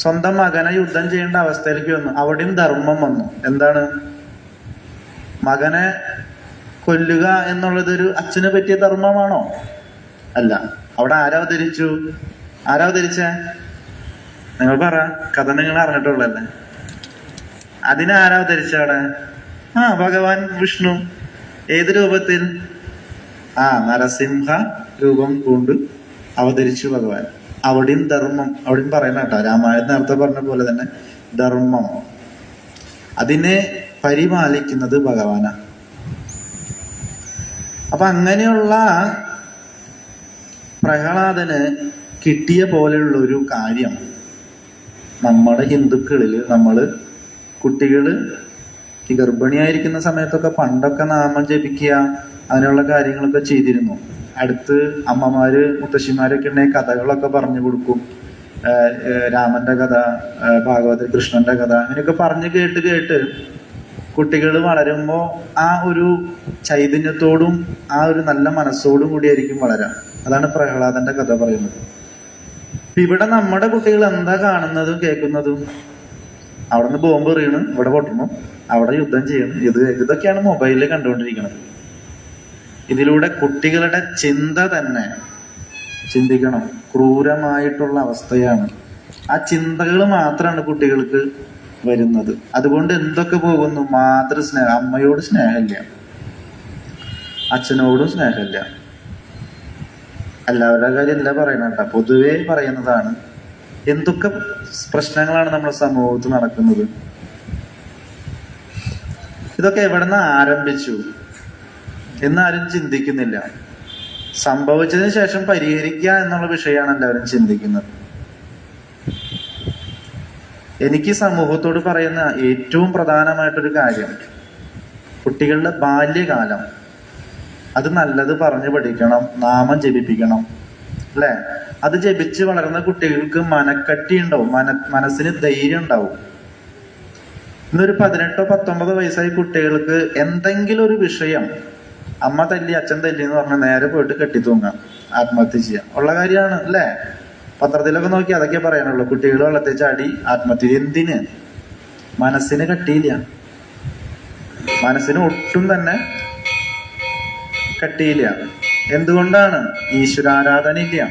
സ്വന്തം മകനെ യുദ്ധം ചെയ്യേണ്ട അവസ്ഥയിലേക്ക് വന്നു. അവിടെയും ധർമ്മം വന്നു. എന്താണ്? മകനെ കൊല്ലുക എന്നുള്ളതൊരു അച്ഛന് പറ്റിയ ധർമ്മമാണോ? അല്ല. അവിടെ ആരാവതരിച്ചു? ആരാവതരിച്ചേ? നിങ്ങൾ പറ. കഥ നിങ്ങൾ അറിഞ്ഞിട്ടുള്ളല്ലേ. അതിനാരാവതരിച്ച അവിടെ? ഭഗവാൻ വിഷ്ണു. ഏത് രൂപത്തിൽ? നരസിംഹ രൂപം കൊണ്ട് അവതരിച്ചു ഭഗവാൻ. അവിടെയും ധർമ്മം, അവിടെയും പറയുന്ന കേട്ടോ, രാമായണ നേരത്തെ പറഞ്ഞ പോലെ തന്നെ ധർമ്മം, അതിനെ പരിപാലിക്കുന്നത് ഭഗവാനാ. അപ്പൊ അങ്ങനെയുള്ള പ്രഹ്ലാദന് കിട്ടിയ പോലെയുള്ള ഒരു കാര്യം നമ്മുടെ ഹിന്ദുക്കളിൽ കുട്ടികള് ഈ ഗർഭിണിയായിരിക്കുന്ന സമയത്തൊക്കെ പണ്ടൊക്കെ നാമം ജപിക്കുക, അങ്ങനെയുള്ള കാര്യങ്ങളൊക്കെ ചെയ്തിരുന്നു. അടുത്ത് അമ്മമാര് മുത്തശ്ശിമാരൊക്കെ ഉണ്ടെങ്കിൽ കഥകളൊക്കെ പറഞ്ഞു കൊടുക്കും. രാമന്റെ കഥ, ഭാഗവത കൃഷ്ണന്റെ കഥ, അങ്ങനെയൊക്കെ പറഞ്ഞു കേട്ട് കുട്ടികൾ വളരുമ്പോ ആ ഒരു ചൈതന്യത്തോടും ആ ഒരു നല്ല മനസ്സോടും കൂടിയായിരിക്കും വളരാം. അതാണ് പ്രഹ്ലാദന്റെ കഥ പറയുന്നത്. ഇവിടെ നമ്മുടെ കുട്ടികൾ എന്താ കാണുന്നതും കേൾക്കുന്നതും? അവിടുന്ന് ബോംബ് എറിയണം, ഇവിടെ പൊട്ടണം, അവിടെ യുദ്ധം ചെയ്യണം, ഇതൊക്കെയാണ് മൊബൈലിൽ കണ്ടുകൊണ്ടിരിക്കുന്നത്. ഇതിലൂടെ കുട്ടികളുടെ ചിന്ത തന്നെ, ചിന്തിക്കണം, ക്രൂരമായിട്ടുള്ള അവസ്ഥയാണ്. ആ ചിന്തകൾ മാത്രമാണ് കുട്ടികൾക്ക് വരുന്നത്. അതുകൊണ്ട് എന്തൊക്കെ പോകുന്നു? മാതൃസ്നേഹം, അമ്മയോട് സ്നേഹമില്ല, അച്ഛനോടും സ്നേഹമില്ല. എല്ലാവരുടെ കാര്യമല്ല പറയണ, പൊതുവേ പറയുന്നതാണ്. എന്തൊക്കെ പ്രശ്നങ്ങളാണ് നമ്മുടെ സമൂഹത്തിൽ നടക്കുന്നത്? ഇതൊക്കെ എവിടെ നിന്ന് ആരംഭിച്ചു എന്നാരും ചിന്തിക്കുന്നില്ല. സംഭവിച്ചതിന് ശേഷം പരിഹരിക്കുക എന്നുള്ള വിഷയമാണ് എല്ലാവരും ചിന്തിക്കുന്നത്. എനിക്ക് സമൂഹത്തോട് പറയുന്ന ഏറ്റവും പ്രധാനമായിട്ടൊരു കാര്യം, കുട്ടികളുടെ ബാല്യകാലം അത് നല്ലത് പറഞ്ഞു പഠിക്കണം, നാമം ജപിപ്പിക്കണം, അല്ലെ? അത് ജപിച്ച് വളരുന്ന കുട്ടികൾക്ക് മനക്കട്ടി ഉണ്ടാവും, മനസ്സിന് ധൈര്യം ഉണ്ടാവും. ഇന്നൊരു 18 19 വയസ്സായ കുട്ടികൾക്ക് എന്തെങ്കിലും ഒരു വിഷയം അമ്മ തല്ലി അച്ഛൻ തല്ലി എന്ന് പറഞ്ഞാൽ നേരെ പോയിട്ട് കെട്ടിത്തൂങ്ങാം, ആത്മഹത്യ ചെയ്യാം. ഉള്ള കാര്യമാണ്, അല്ലേ? പത്രത്തിലൊക്കെ നോക്കി അതൊക്കെ പറയാനുള്ളൂ. കുട്ടികൾ വെള്ളത്തിൽ ചാടി ആത്മഹത്യ. എന്തിന്? മനസ്സിന് കട്ടിയില്ല, മനസ്സിന് ഒട്ടും തന്നെ കട്ടിയില്ല. എന്തുകൊണ്ടാണ്? ഈശ്വരാരാധന ഇല്ല,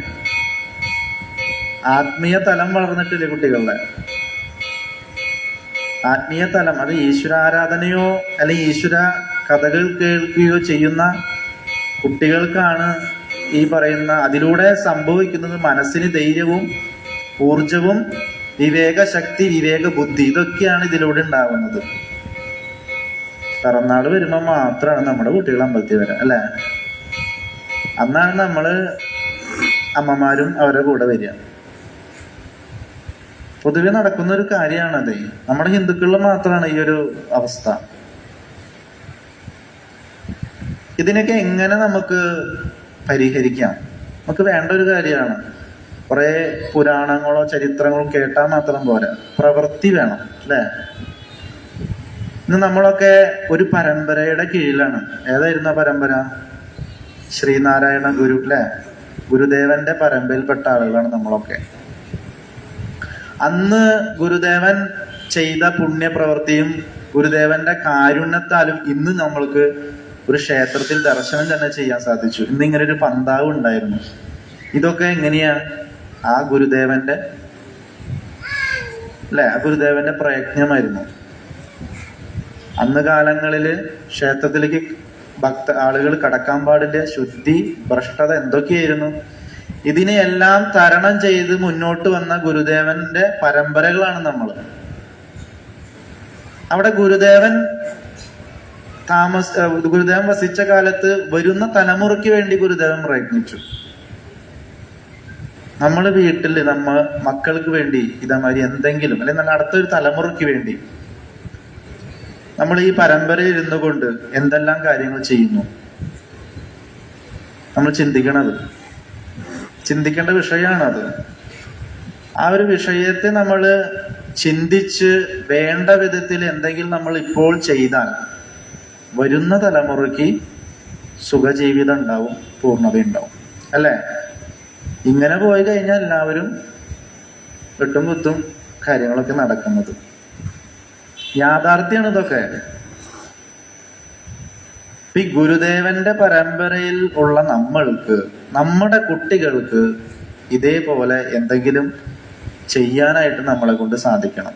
ആത്മീയ തലം വളർന്നിട്ടില്ല കുട്ടികളുടെ. ആത്മീയ തലം, അത് ഈശ്വരാരാധനയോ അല്ലെങ്കിൽ ഈശ്വര കഥകൾ കേൾക്കുകയോ ചെയ്യുന്ന കുട്ടികൾക്കാണ് ഈ പറയുന്ന, അതിലൂടെ സംഭവിക്കുന്നത് മനസ്സിന് ധൈര്യവും ഊർജവും വിവേകശക്തി, വിവേക ബുദ്ധി, ഇതൊക്കെയാണ് ഇതിലൂടെ ഉണ്ടാവുന്നത്. പിറന്നാള് വരുമ്പോൾ മാത്രമാണ് നമ്മുടെ കുട്ടികൾ അമ്പലത്തിൽ വരാം, അല്ലെ? അന്നാണ് നമ്മള് അമ്മമാരും അവരുടെ കൂടെ വരിക. പൊതുവെ നടക്കുന്ന ഒരു കാര്യമാണത്. നമ്മുടെ ഹിന്ദുക്കളിൽ മാത്രമാണ് ഈ ഒരു അവസ്ഥ. ഇതിനൊക്കെ എങ്ങനെ നമുക്ക് പരിഹരിക്കാം? നമുക്ക് വേണ്ട ഒരു കാര്യമാണ്. കുറെ പുരാണങ്ങളോ ചരിത്രങ്ങളോ കേട്ടാൽ മാത്രം പോരാ, പ്രവൃത്തി വേണം, അല്ലേ? ഇന്ന് നമ്മളൊക്കെ ഒരു പരമ്പരയുടെ കീഴിലാണ്. ഏതായിരുന്നു ആ പരമ്പര? ശ്രീനാരായണ ഗുരു, അല്ലെ? ഗുരുദേവന്റെ പരമ്പരയിൽപ്പെട്ട ആളുകളാണ് നമ്മളൊക്കെ. അന്ന് ഗുരുദേവൻ ചെയ്ത പുണ്യപ്രവൃത്തിയും ഗുരുദേവന്റെ കാരുണ്യത്താലും ഇന്ന് നമ്മൾക്ക് ഒരു ക്ഷേത്രത്തിൽ ദർശനം തന്നെ ചെയ്യാൻ സാധിച്ചു. ഇന്ന് ഇങ്ങനെ ഒരു പന്താവ് ഉണ്ടായിരുന്നു. ഇതൊക്കെ എങ്ങനെയാ? ആ ഗുരുദേവന്റെ, അല്ലെ? ആ ഗുരുദേവന്റെ പ്രയത്നമായിരുന്നു. അന്ന് കാലങ്ങളില് ക്ഷേത്രത്തിലേക്ക് ആളുകൾ കടക്കാൻ പാടില്ല, ശുദ്ധി, ഭ്രഷ്ടത എന്തൊക്കെയായിരുന്നു. ഇതിനെയെല്ലാം തരണം ചെയ്ത് മുന്നോട്ട് വന്ന ഗുരുദേവന്റെ പരമ്പരകളാണ് നമ്മൾ. അവിടെ ഗുരുദേവൻ ഗുരുദേവൻ വസിച്ച കാലത്ത് വരുന്ന തലമുറയ്ക്ക് വേണ്ടി ഗുരുദേവൻ പ്രയത്നിച്ചു. നമ്മൾ വീട്ടില് മക്കൾക്ക് വേണ്ടി ഇതേമാതിരി എന്തെങ്കിലും, അല്ലെങ്കിൽ നല്ല അടുത്തൊരു തലമുറയ്ക്ക് വേണ്ടി നമ്മൾ ഈ പരമ്പരയിൽ ഇരുന്നു കൊണ്ട് എന്തെല്ലാം കാര്യങ്ങൾ ചെയ്യുന്നു നമ്മൾ ചിന്തിക്കേണ്ട വിഷയമാണത്. ആ ഒരു വിഷയത്തെ നമ്മൾ ചിന്തിച്ച് വേണ്ട വിധത്തിൽ എന്തെങ്കിലും നമ്മൾ ഇപ്പോൾ ചെയ്താൽ വരുന്ന തലമുറയ്ക്ക് സുഖജീവിതം ഉണ്ടാവും, പൂർണ്ണത ഉണ്ടാവും, അല്ലേ? ഇങ്ങനെ പോയി കഴിഞ്ഞാൽ എല്ലാവരും വെട്ടും കുത്തും കാര്യങ്ങളൊക്കെ നടക്കുന്നത്. യാഥാർത്ഥ്യമാണ് ഇതൊക്കെ. ഈ ഗുരുദേവന്റെ പരമ്പരയിൽ ഉള്ള നമ്മൾക്ക്, നമ്മുടെ കുട്ടികൾക്ക് ഇതേപോലെ എന്തെങ്കിലും ചെയ്യാനായിട്ട് നമ്മളെ കൊണ്ട് സാധിക്കണം.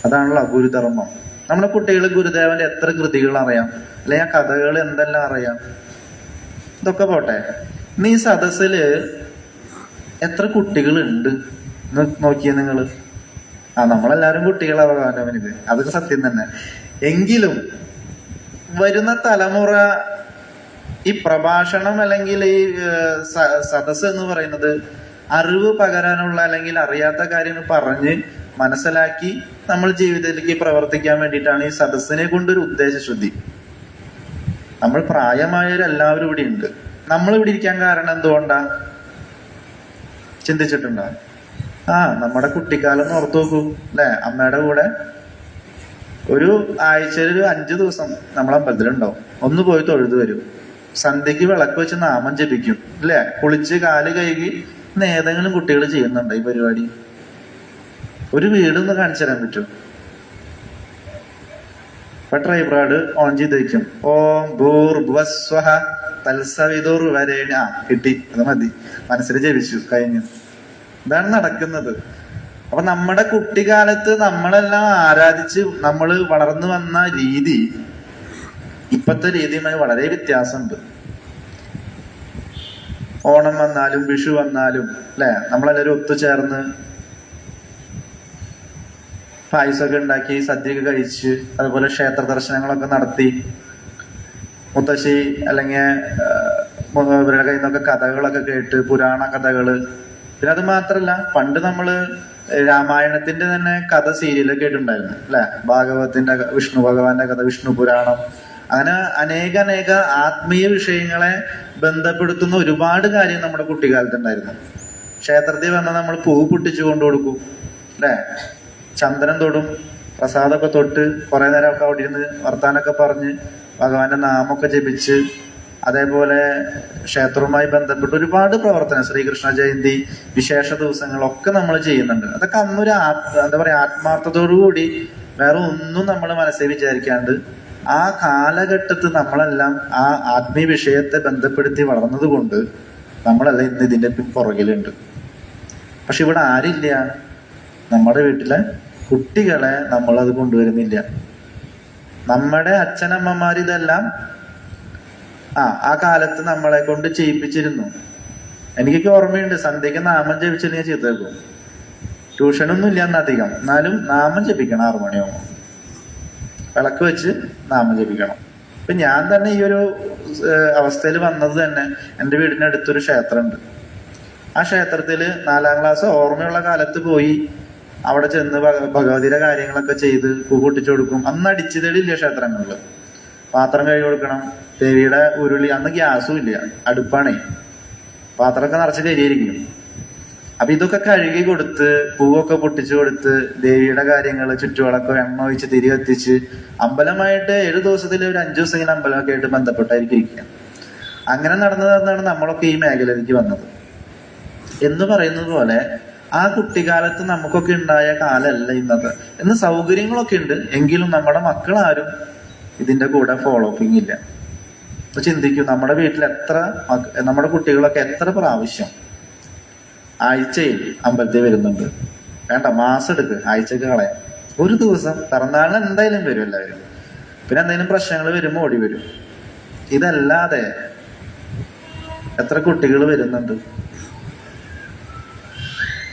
അതാണല്ലോ ഗുരുധർമ്മം. നമ്മുടെ കുട്ടികൾ ഗുരുദേവന്റെ എത്ര കൃതികൾ അറിയാം, അല്ലെങ്കിൽ ആ കഥകൾ എന്തെല്ലാം അറിയാം. ഇതൊക്കെ പോട്ടെ, ഇന്ന് ഈ സദസ്സില് എത്ര കുട്ടികളുണ്ട് നോക്കിയേ നിങ്ങള്. നമ്മളെല്ലാരും കുട്ടികളാവാനിത്, അതൊക്കെ സത്യം തന്നെ. എങ്കിലും വരുന്ന തലമുറ ഈ പ്രഭാഷണം അല്ലെങ്കിൽ ഈ സദസ്സ് എന്ന് പറയുന്നത് അറിവ് പകരാനുള്ള, അല്ലെങ്കിൽ അറിയാത്ത കാര്യങ്ങൾ പറഞ്ഞ് മനസ്സിലാക്കി നമ്മൾ ജീവിതത്തിലേക്ക് പ്രവർത്തിക്കാൻ വേണ്ടിയിട്ടാണ് ഈ സദസ്സിനെ കൊണ്ടൊരു ഉദ്ദേശശുദ്ധി. നമ്മൾ പ്രായമായവരെല്ലാവരും ഇവിടെ ഉണ്ട്. നമ്മൾ ഇവിടെ ഇരിക്കാൻ കാരണം എന്തുകൊണ്ടാ? ചിന്തിച്ചിട്ടുണ്ടോ? നമ്മുടെ കുട്ടിക്കാലം ഓർത്തു നോക്കൂ, അല്ലെ? അമ്മയുടെ കൂടെ ഒരു ആഴ്ചയിൽ ഒരു 5 ദിവസം നമ്മൾ അമ്പലത്തിലുണ്ടാവും. ഒന്ന് പോയി തൊഴുതു വരും, സന്ധ്യക്ക് വിളക്ക് വെച്ച് നാമം ജപിക്കും, അല്ലെ? കുളിച്ച് കാല് കഴുകി. ഇന്ന് ഏതെങ്കിലും കുട്ടികൾ ചെയ്യുന്നുണ്ടോ ഈ പരിപാടി? ഒരു വീടൊന്ന് കാണിച്ചു തരാൻ പറ്റും? ഇപ്പൊ ട്രൈബ്രാഡ് ഓൺ ചെയ്ത് വയ്ക്കും. ഓം ഭൂർഭുവസ്വഹ തൽസവിതുർ വരേണ. കിട്ടി, അത് മതി, മനസ്സിൽ ജപിച്ചു, കഴിഞ്ഞു. ഇതാണ് നടക്കുന്നത്. അപ്പൊ നമ്മുടെ കുട്ടിക്കാലത്ത് നമ്മളെല്ലാം ആരാധിച്ച് നമ്മൾ വളർന്നു വന്ന രീതി ഇപ്പത്തെ രീതിയുമായി വളരെ വ്യത്യാസമുണ്ട്. ഓണം വന്നാലും വിഷു വന്നാലും, അല്ലെ, നമ്മളെല്ലാവരും ഒത്തുചേർന്ന് പായസമൊക്കെ ഉണ്ടാക്കി സദ്യയൊക്കെ കഴിച്ച്, അതുപോലെ ക്ഷേത്ര ദർശനങ്ങളൊക്കെ നടത്തി, മുത്തശ്ശി അല്ലെങ്കിൽ ഇവരുടെ കയ്യിൽ നിന്നൊക്കെ കഥകളൊക്കെ കേട്ട്, പുരാണ കഥകള്. പിന്നെ അത് മാത്രല്ല, പണ്ട് നമ്മള് രാമായണത്തിന്റെ തന്നെ കഥ സീരിയലൊക്കെ ആയിട്ടുണ്ടായിരുന്നു, അല്ലെ? ഭാഗവതത്തിന്റെ, വിഷ്ണു ഭഗവാന്റെ കഥ, വിഷ്ണു പുരാണം, അങ്ങനെ അനേക ആത്മീയ വിഷയങ്ങളെ ബന്ധപ്പെടുത്തുന്ന ഒരുപാട് കാര്യം നമ്മുടെ കുട്ടിക്കാലത്ത് ഉണ്ടായിരുന്നു. ക്ഷേത്രത്തിൽ വന്നാൽ നമ്മൾ പൂ പൊട്ടിച്ചു കൊണ്ടു കൊടുക്കും, അല്ലേ? ചന്ദനം തൊടും, പ്രസാദമൊക്കെ തൊട്ട് കുറെ നേരമൊക്കെ അവിടെ ഇരുന്ന് വർത്താനൊക്കെ പറഞ്ഞ് ഭഗവാന്റെ നാമൊക്കെ ജപിച്ച്, അതേപോലെ ക്ഷേത്രവുമായി ബന്ധപ്പെട്ട് ഒരുപാട് പ്രവർത്തനം, ശ്രീകൃഷ്ണ ജയന്തി, വിശേഷ ദിവസങ്ങളൊക്കെ നമ്മൾ ചെയ്യുന്നുണ്ട്. അതൊക്കെ അന്നൊരു എന്താ പറയാ, ആത്മാർത്ഥതയോടുകൂടി വേറെ ഒന്നും നമ്മൾ മനസ്സിൽ വിചാരിക്കാണ്ട് ആ കാലഘട്ടത്തിൽ നമ്മളെല്ലാം ആ ആത്മീയ വിഷയത്തെ ബന്ധപ്പെടുത്തി വളർന്നത് കൊണ്ട് നമ്മളെല്ലാം ഇന്ന് ഇതിന്റെ പുറകിലുണ്ട്. പക്ഷെ ഇവിടെ ആരില്ല, നമ്മുടെ വീട്ടിലെ കുട്ടികളെ നമ്മളത് കൊണ്ടുവരുന്നില്ല. നമ്മുടെ അച്ഛനമ്മമാർ ഇതെല്ലാം ആ കാലത്ത് നമ്മളെ കൊണ്ട് ചെയ്യിപ്പിച്ചിരുന്നു. എനിക്കൊക്കെ ഓർമ്മയുണ്ട്, സന്ധ്യക്ക് നാമം ജപിച്ചിട്ട് ഞാൻ ചെയ്തു തേക്കും. ട്യൂഷനൊന്നും ഇല്ല എന്നധികം, എന്നാലും നാമം ജപിക്കണം. 6 മണിയാകുമ്പോൾ വിളക്ക് വെച്ച് നാമം ജപിക്കണം. ഇപ്പൊ ഞാൻ തന്നെ ഈ ഒരു അവസ്ഥയിൽ വന്നത് തന്നെ എൻ്റെ വീടിൻ്റെ അടുത്തൊരു ക്ഷേത്രമുണ്ട്. ആ ക്ഷേത്രത്തില് 4ാം ക്ലാസ് ഓർമ്മയുള്ള കാലത്ത് പോയി അവിടെ ചെന്ന് ഭഗവതിയുടെ കാര്യങ്ങളൊക്കെ ചെയ്ത് പൂ പൊട്ടിച്ചു കൊടുക്കും. അന്ന് അടിച്ചുതടിയില്ല ക്ഷേത്രങ്ങളില്. പാത്രം കഴുകി കൊടുക്കണം, ദേവിയുടെ ഉരുളി, അന്ന് ഗ്യാസും ഇല്ല, അടുപ്പാണേ, പാത്രമൊക്കെ നിറച്ച് കരിയായിരിക്കും. അപ്പൊ ഇതൊക്കെ കഴുകി കൊടുത്ത് പൂവൊക്കെ പൊട്ടിച്ചു കൊടുത്ത് ദേവിയുടെ കാര്യങ്ങൾ, ചുറ്റുവിളക്ക്, എണ്ണ ഒഴിച്ച് തിരി കത്തിച്ച് അമ്പലമായിട്ട് 7 ദിവസത്തിൽ ഒരു 5 ദിവസം ഇങ്ങനെ അമ്പലമൊക്കെ ആയിട്ട് ബന്ധപ്പെട്ടായിരിക്കും ഇരിക്കുക. അങ്ങനെ നടന്നതാണ് നമ്മളൊക്കെ ഈ മേഖലയിലേക്ക് വന്നത്. എന്ന് പറയുന്നത് പോലെ ആ കുട്ടിക്കാലത്ത് നമുക്കൊക്കെ ഉണ്ടായ കാലമല്ല ഇന്നത്. ഇന്ന് സൗകര്യങ്ങളൊക്കെ ഉണ്ട്, എങ്കിലും നമ്മുടെ മക്കളാരും ഇതിന്റെ കൂടെ ഫോളോ അപ്പിങ് ഇല്ല. അപ്പൊ ചിന്തിക്കും, നമ്മുടെ വീട്ടിൽ നമ്മുടെ കുട്ടികളൊക്കെ എത്ര പ്രാവശ്യം ആഴ്ചയിൽ അമ്പലത്തിൽ വരുന്നുണ്ട്? വേണ്ട, മാസം എടുക്ക്, ആഴ്ചക്ക് കളയാം. ഒരു ദിവസം പിറന്നാളിന് എന്തായാലും വരും എല്ലാവരും. പിന്നെ എന്തെങ്കിലും പ്രശ്നങ്ങൾ വരുമ്പോൾ ഓടി വരും. ഇതല്ലാതെ എത്ര കുട്ടികൾ വരുന്നുണ്ട്?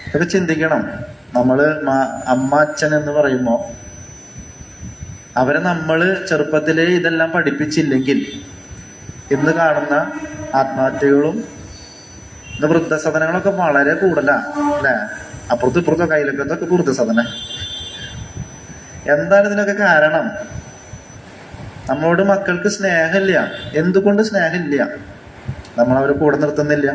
അതൊക്കെ ചിന്തിക്കണം. നമ്മള് അമ്മ അച്ഛൻ എന്ന് പറയുമ്പോ അവരെ നമ്മള് ചെറുപ്പത്തിലേ ഇതെല്ലാം പഠിപ്പിച്ചില്ലെങ്കിൽ ഇന്ന് കാണുന്ന ആത്മഹത്യകളും ഇന്ന് വൃദ്ധസദനങ്ങളൊക്കെ വളരെ കൂടുതലാ, അല്ലെ? അപ്പുറത്തും ഇപ്പുറത്തും കയ്യിലൊക്കെ വൃദ്ധസദന. എന്താണ് ഇതിനൊക്കെ കാരണം? നമ്മളോട് മക്കൾക്ക് സ്നേഹമില്ല. എന്തുകൊണ്ട് സ്നേഹമില്ല? നമ്മൾ അവരെ കൂടെ നിർത്തുന്നില്ല.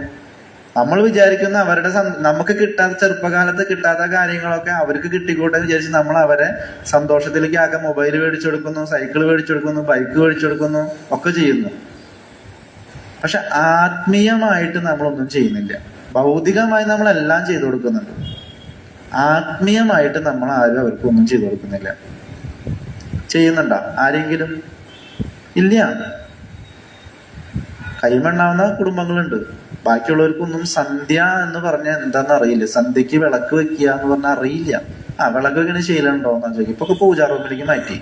നമ്മൾ വിചാരിക്കുന്ന അവരുടെ നമുക്ക് കിട്ടാത്ത, ചെറുപ്പകാലത്ത് കിട്ടാത്ത കാര്യങ്ങളൊക്കെ അവർക്ക് കിട്ടിക്കോട്ടെ എന്ന് വിചാരിച്ച് നമ്മൾ അവരെ സന്തോഷത്തിലേക്ക് ആകെ മൊബൈൽ മേടിച്ചു കൊടുക്കുന്നു, സൈക്കിൾ മേടിച്ചു കൊടുക്കുന്നു, ബൈക്ക് മേടിച്ചു കൊടുക്കുന്നു, ഒക്കെ ചെയ്യുന്നു. പക്ഷെ ആത്മീയമായിട്ട് നമ്മളൊന്നും ചെയ്യുന്നില്ല. ഭൗതികമായി നമ്മളെല്ലാം ചെയ്തു കൊടുക്കുന്നുണ്ട്, ആത്മീയമായിട്ട് നമ്മൾ ആരും അവർക്കൊന്നും ചെയ്തു കൊടുക്കുന്നില്ല. ചെയ്യുന്നുണ്ടോ ആരെങ്കിലും? ഇല്ല. കൈമണ്ണാവുന്ന കുടുംബങ്ങളുണ്ട്. ബാക്കിയുള്ളവർക്കൊന്നും സന്ധ്യ എന്ന് പറഞ്ഞാൽ എന്താന്ന് അറിയില്ല. സന്ധ്യക്ക് വിളക്ക് വെക്കുക എന്ന് പറഞ്ഞാൽ അറിയില്ല. വിളക്ക് വെക്കണ ശീലമുണ്ടോ എന്ന് ചോദിക്കും. ഇപ്പൊ പൂജാ റൂമിലേക്ക് മാറ്റി.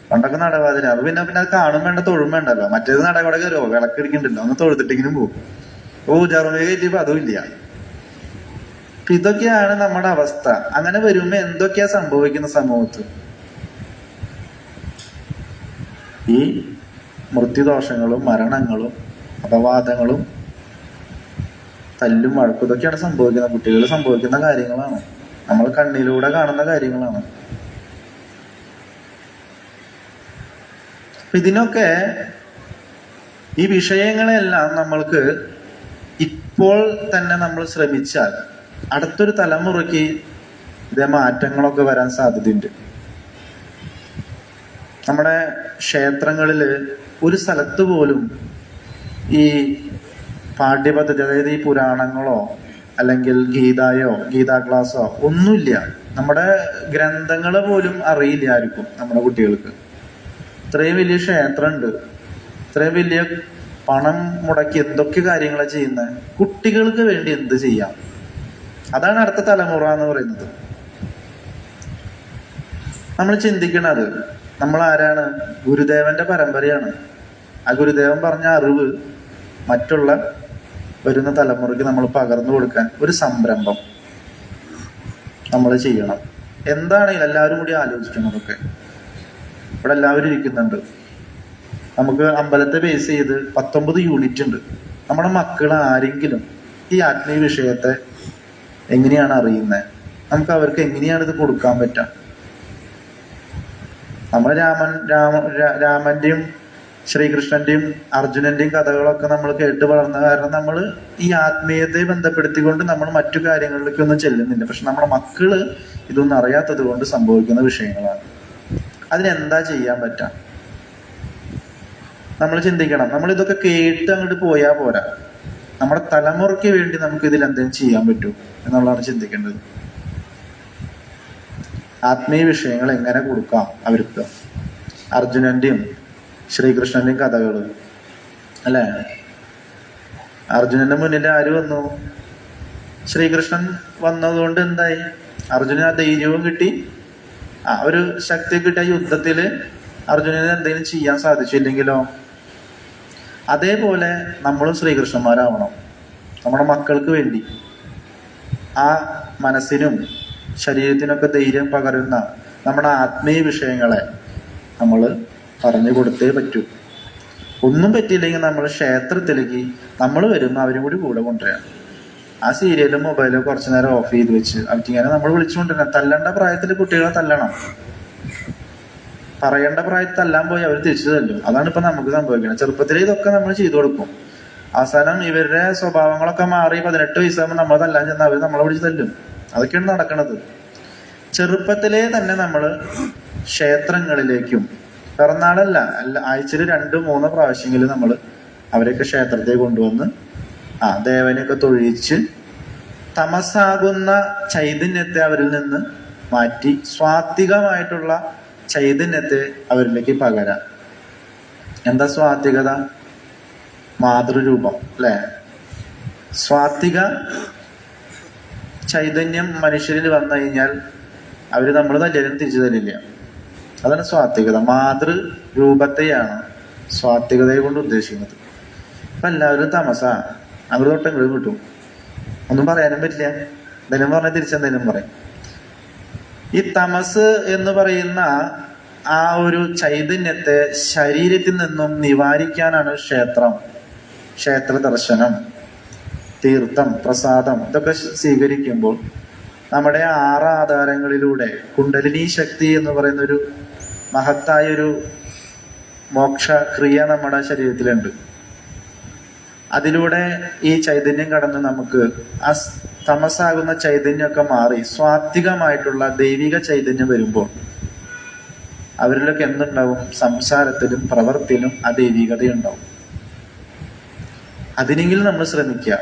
പണ്ടൊക്കെ നടവാതിര, അത് പിന്നെ അത് കാണും വേണ്ട, തൊഴും വേണ്ടല്ലോ. മറ്റേത് നടകൂടെ കയറോ, വിളക്ക് ഇടിക്കണ്ടല്ലോ, ഒന്ന് തൊഴുത്തിട്ടെങ്കിലും പോകും. പൂജാ റൂമിൽ കയറ്റിയപ്പോ അതും ഇല്ല. ഇതൊക്കെയാണ് നമ്മുടെ അവസ്ഥ. അങ്ങനെ വരുമ്പോ എന്തൊക്കെയാ സംഭവിക്കുന്ന സമൂഹത്ത്? ഈ മൃത്യുദോഷങ്ങളും മരണങ്ങളും അപവാദങ്ങളും തല്ലും വഴക്കും ഇതൊക്കെയാണ് സംഭവിക്കുന്ന, കുട്ടികൾ സംഭവിക്കുന്ന കാര്യങ്ങളാണ്, നമ്മൾ കണ്ണിലൂടെ കാണുന്ന കാര്യങ്ങളാണ്. ഇതിനൊക്കെ, ഈ വിഷയങ്ങളെല്ലാം നമ്മൾക്ക് ഇപ്പോൾ തന്നെ നമ്മൾ ശ്രമിച്ചാൽ അടുത്തൊരു തലമുറയ്ക്ക് ഇതേ മാറ്റങ്ങളൊക്കെ വരാൻ സാധ്യതയുണ്ട്. നമ്മുടെ ക്ഷേത്രങ്ങളില് ഒരു സ്ഥലത്ത് പോലും ഈ പാഠ്യപദ്ധതി, അതായത് ഈ പുരാണങ്ങളോ അല്ലെങ്കിൽ ഗീതായോ ഗീതാ ക്ലാസ്സോ ഒന്നുമില്ല. നമ്മുടെ ഗ്രന്ഥങ്ങൾ പോലും അറിയില്ല ആർക്കും, നമ്മുടെ കുട്ടികൾക്ക്. ഇത്രയും വലിയ ക്ഷേത്രമുണ്ട്, ഇത്രയും വലിയ പണം മുടക്കി എന്തൊക്കെ കാര്യങ്ങളാണ് ചെയ്യുന്നത്. കുട്ടികൾക്ക് വേണ്ടി എന്ത് ചെയ്യാം? അതാണ് അടുത്ത തലമുറ എന്ന് പറയുന്നത്. നമ്മൾ ചിന്തിക്കണത്, നമ്മൾ ആരാണ്? ഗുരുദേവന്റെ പരമ്പരയാണ്. ആ ഗുരുദേവൻ പറഞ്ഞ അറിവ് മറ്റുള്ള വരുന്ന തലമുറയ്ക്ക് നമ്മൾ പകർന്നു കൊടുക്കാൻ ഒരു സംരംഭം നമ്മൾ ചെയ്യണം. എന്താണെങ്കിലും എല്ലാവരും കൂടി ആലോചിക്കണതൊക്കെ. ഇവിടെ എല്ലാവരും ഇരിക്കുന്നുണ്ട്. നമുക്ക് അമ്പലത്തെ ബേസ് ചെയ്ത് 19 യൂണിറ്റ് ഉണ്ട്. നമ്മുടെ മക്കൾ ആരെങ്കിലും ഈ ആത്മീയ വിഷയത്തെ എങ്ങനെയാണ് അറിയുന്നത്? നമുക്ക് അവർക്ക് എങ്ങനെയാണ് ഇത് കൊടുക്കാൻ പറ്റുക? നമ്മൾ രാമന്റെയും ശ്രീകൃഷ്ണന്റെയും അർജുനന്റെയും കഥകളൊക്കെ നമ്മൾ കേട്ട് വളർന്ന കാരണം നമ്മൾ ഈ ആത്മീയതയെ ബന്ധപ്പെടുത്തിക്കൊണ്ട് നമ്മൾ മറ്റു കാര്യങ്ങളിലേക്കൊന്നും ചെല്ലുന്നില്ല. പക്ഷെ നമ്മുടെ മക്കള് ഇതൊന്നും അറിയാത്തത് കൊണ്ട് സംഭവിക്കുന്ന വിഷയങ്ങളാണ്. അതിനെന്താ ചെയ്യാൻ പറ്റാ? നമ്മൾ ചിന്തിക്കണം. നമ്മൾ ഇതൊക്കെ കേട്ട് അങ്ങോട്ട് പോയാ പോരാ, നമ്മുടെ തലമുറയ്ക്ക് വേണ്ടി നമുക്ക് ഇതിൽ എന്തെങ്കിലും ചെയ്യാൻ പറ്റൂ എന്നുള്ളതാണ് ചിന്തിക്കേണ്ടത്. ആത്മീയ വിഷയങ്ങൾ എങ്ങനെ കൊടുക്കാം അവർക്ക്? അർജുനന്റെയും ശ്രീകൃഷ്ണന്റെയും കഥകള് അല്ലെ? അർജുനന്റെ മുന്നിൽ ആര് വന്നു? ശ്രീകൃഷ്ണൻ വന്നതുകൊണ്ട് എന്തായി? അർജുനന് ആ ധൈര്യവും കിട്ടി, ഒരു ശക്തി കിട്ടിയ യുദ്ധത്തില് അർജുനന് എന്തെങ്കിലും ചെയ്യാൻ സാധിച്ചില്ലെങ്കിലോ? അതേപോലെ നമ്മളും ശ്രീകൃഷ്ണന്മാരാവണം. നമ്മുടെ മക്കൾക്ക് വേണ്ടി ആ മനസ്സിനും ശരീരത്തിനൊക്കെ ധൈര്യം പകരുന്ന നമ്മുടെ ആത്മീയ വിഷയങ്ങളെ നമ്മൾ പറഞ്ഞു കൊടുത്തേ പറ്റൂ. ഒന്നും പറ്റിയില്ലെങ്കിൽ നമ്മൾ ക്ഷേത്രത്തിലേക്ക് നമ്മൾ വരുമ്പോൾ അവരും കൂടി കൂടെ കൊണ്ടുവരാം. ആ സീരിയലും മൊബൈലും കുറച്ചു നേരം ഓഫ് ചെയ്ത് വെച്ച് അവറ്റിങ്ങനെ നമ്മൾ വിളിച്ചുകൊണ്ടിരണം. തല്ലണ്ട പ്രായത്തിൽ കുട്ടികളെ തല്ലണം. പറയേണ്ട പ്രായത്തിൽ തല്ലാൻ പോയി അവർ തിരിച്ചു തല്ലും. അതാണ് ഇപ്പൊ നമുക്ക് സംഭവിക്കുന്നത്. ചെറുപ്പത്തിലേ ഇതൊക്കെ നമ്മൾ ചെയ്തു കൊടുക്കും. അവസാനം ഇവരുടെ സ്വഭാവങ്ങളൊക്കെ മാറി 18 വയസ്സാകുമ്പോൾ നമ്മൾ തല്ലാൻ ചെന്നാൽ അവർ നമ്മളെ വിളിച്ച് തല്ലും. അതൊക്കെയാണ് നടക്കുന്നത്. ചെറുപ്പത്തിലേ തന്നെ നമ്മൾ ക്ഷേത്രങ്ങളിലേക്കും, പിറന്നാളല്ല ആഴ്ചയിൽ 2-3 പ്രാവശ്യമെങ്കിലും നമ്മൾ അവരെയൊക്കെ ക്ഷേത്രത്തെ കൊണ്ടുവന്ന് ദേവനെയൊക്കെ തൊഴിച്ച് തമസാകുന്ന ചൈതന്യത്തെ അവരിൽ നിന്ന് മാറ്റി സ്വാത്വികമായിട്ടുള്ള ചൈതന്യത്തെ അവരിലേക്ക് പകരാം. എന്താ സ്വാത്വികത? മാതൃരൂപം അല്ലെ? സ്വാത്വിക ചൈതന്യം മനുഷ്യരിൽ വന്നു കഴിഞ്ഞാൽ അവര് നമ്മൾ തല്ലിയാലും തിരിച്ചു തരില്ല. അതാണ് സ്വാത്വികത. മാതൃരൂപത്തെയാണ് സ്വാത്വികതയെ കൊണ്ട് ഉദ്ദേശിക്കുന്നത്. ഇപ്പൊ എല്ലാവരും തമസ, അങ്ങോട്ട് തൊട്ട് ഇങ്ങോട്ട് കിട്ടും. ഒന്നും പറയാനും പറ്റില്ല. എന്തെങ്കിലും പറഞ്ഞാൽ തിരിച്ചെന്തെങ്കിലും പറയും. ഈ തമസ് എന്ന് പറയുന്ന ആ ഒരു ചൈതന്യത്തെ ശരീരത്തിൽ നിന്നും നിവാരിക്കാനാണ് ക്ഷേത്ര ദർശനം, തീർത്ഥം, പ്രസാദം ഇതൊക്കെ സ്വീകരിക്കുമ്പോൾ നമ്മുടെ 6 ആധാരങ്ങളിലൂടെ കുണ്ടലിനി ശക്തി എന്ന് പറയുന്ന ഒരു മഹത്തായ ഒരു മോക്ഷ ക്രിയ നമ്മുടെ ശരീരത്തിലുണ്ട്. അതിലൂടെ ഈ ചൈതന്യം കടന്ന് നമുക്ക് ആ തമസാകുന്ന ചൈതന്യമൊക്കെ മാറി സ്വാത്വികമായിട്ടുള്ള ദൈവിക ചൈതന്യം വരുമ്പോൾ അവരിലൊക്കെ എന്തുണ്ടാവും? സംസാരത്തിലും പ്രവൃത്തിയിലും ആ ദൈവികതയുണ്ടാവും. അതിനെങ്കിലും നമ്മൾ ശ്രമിക്കുക.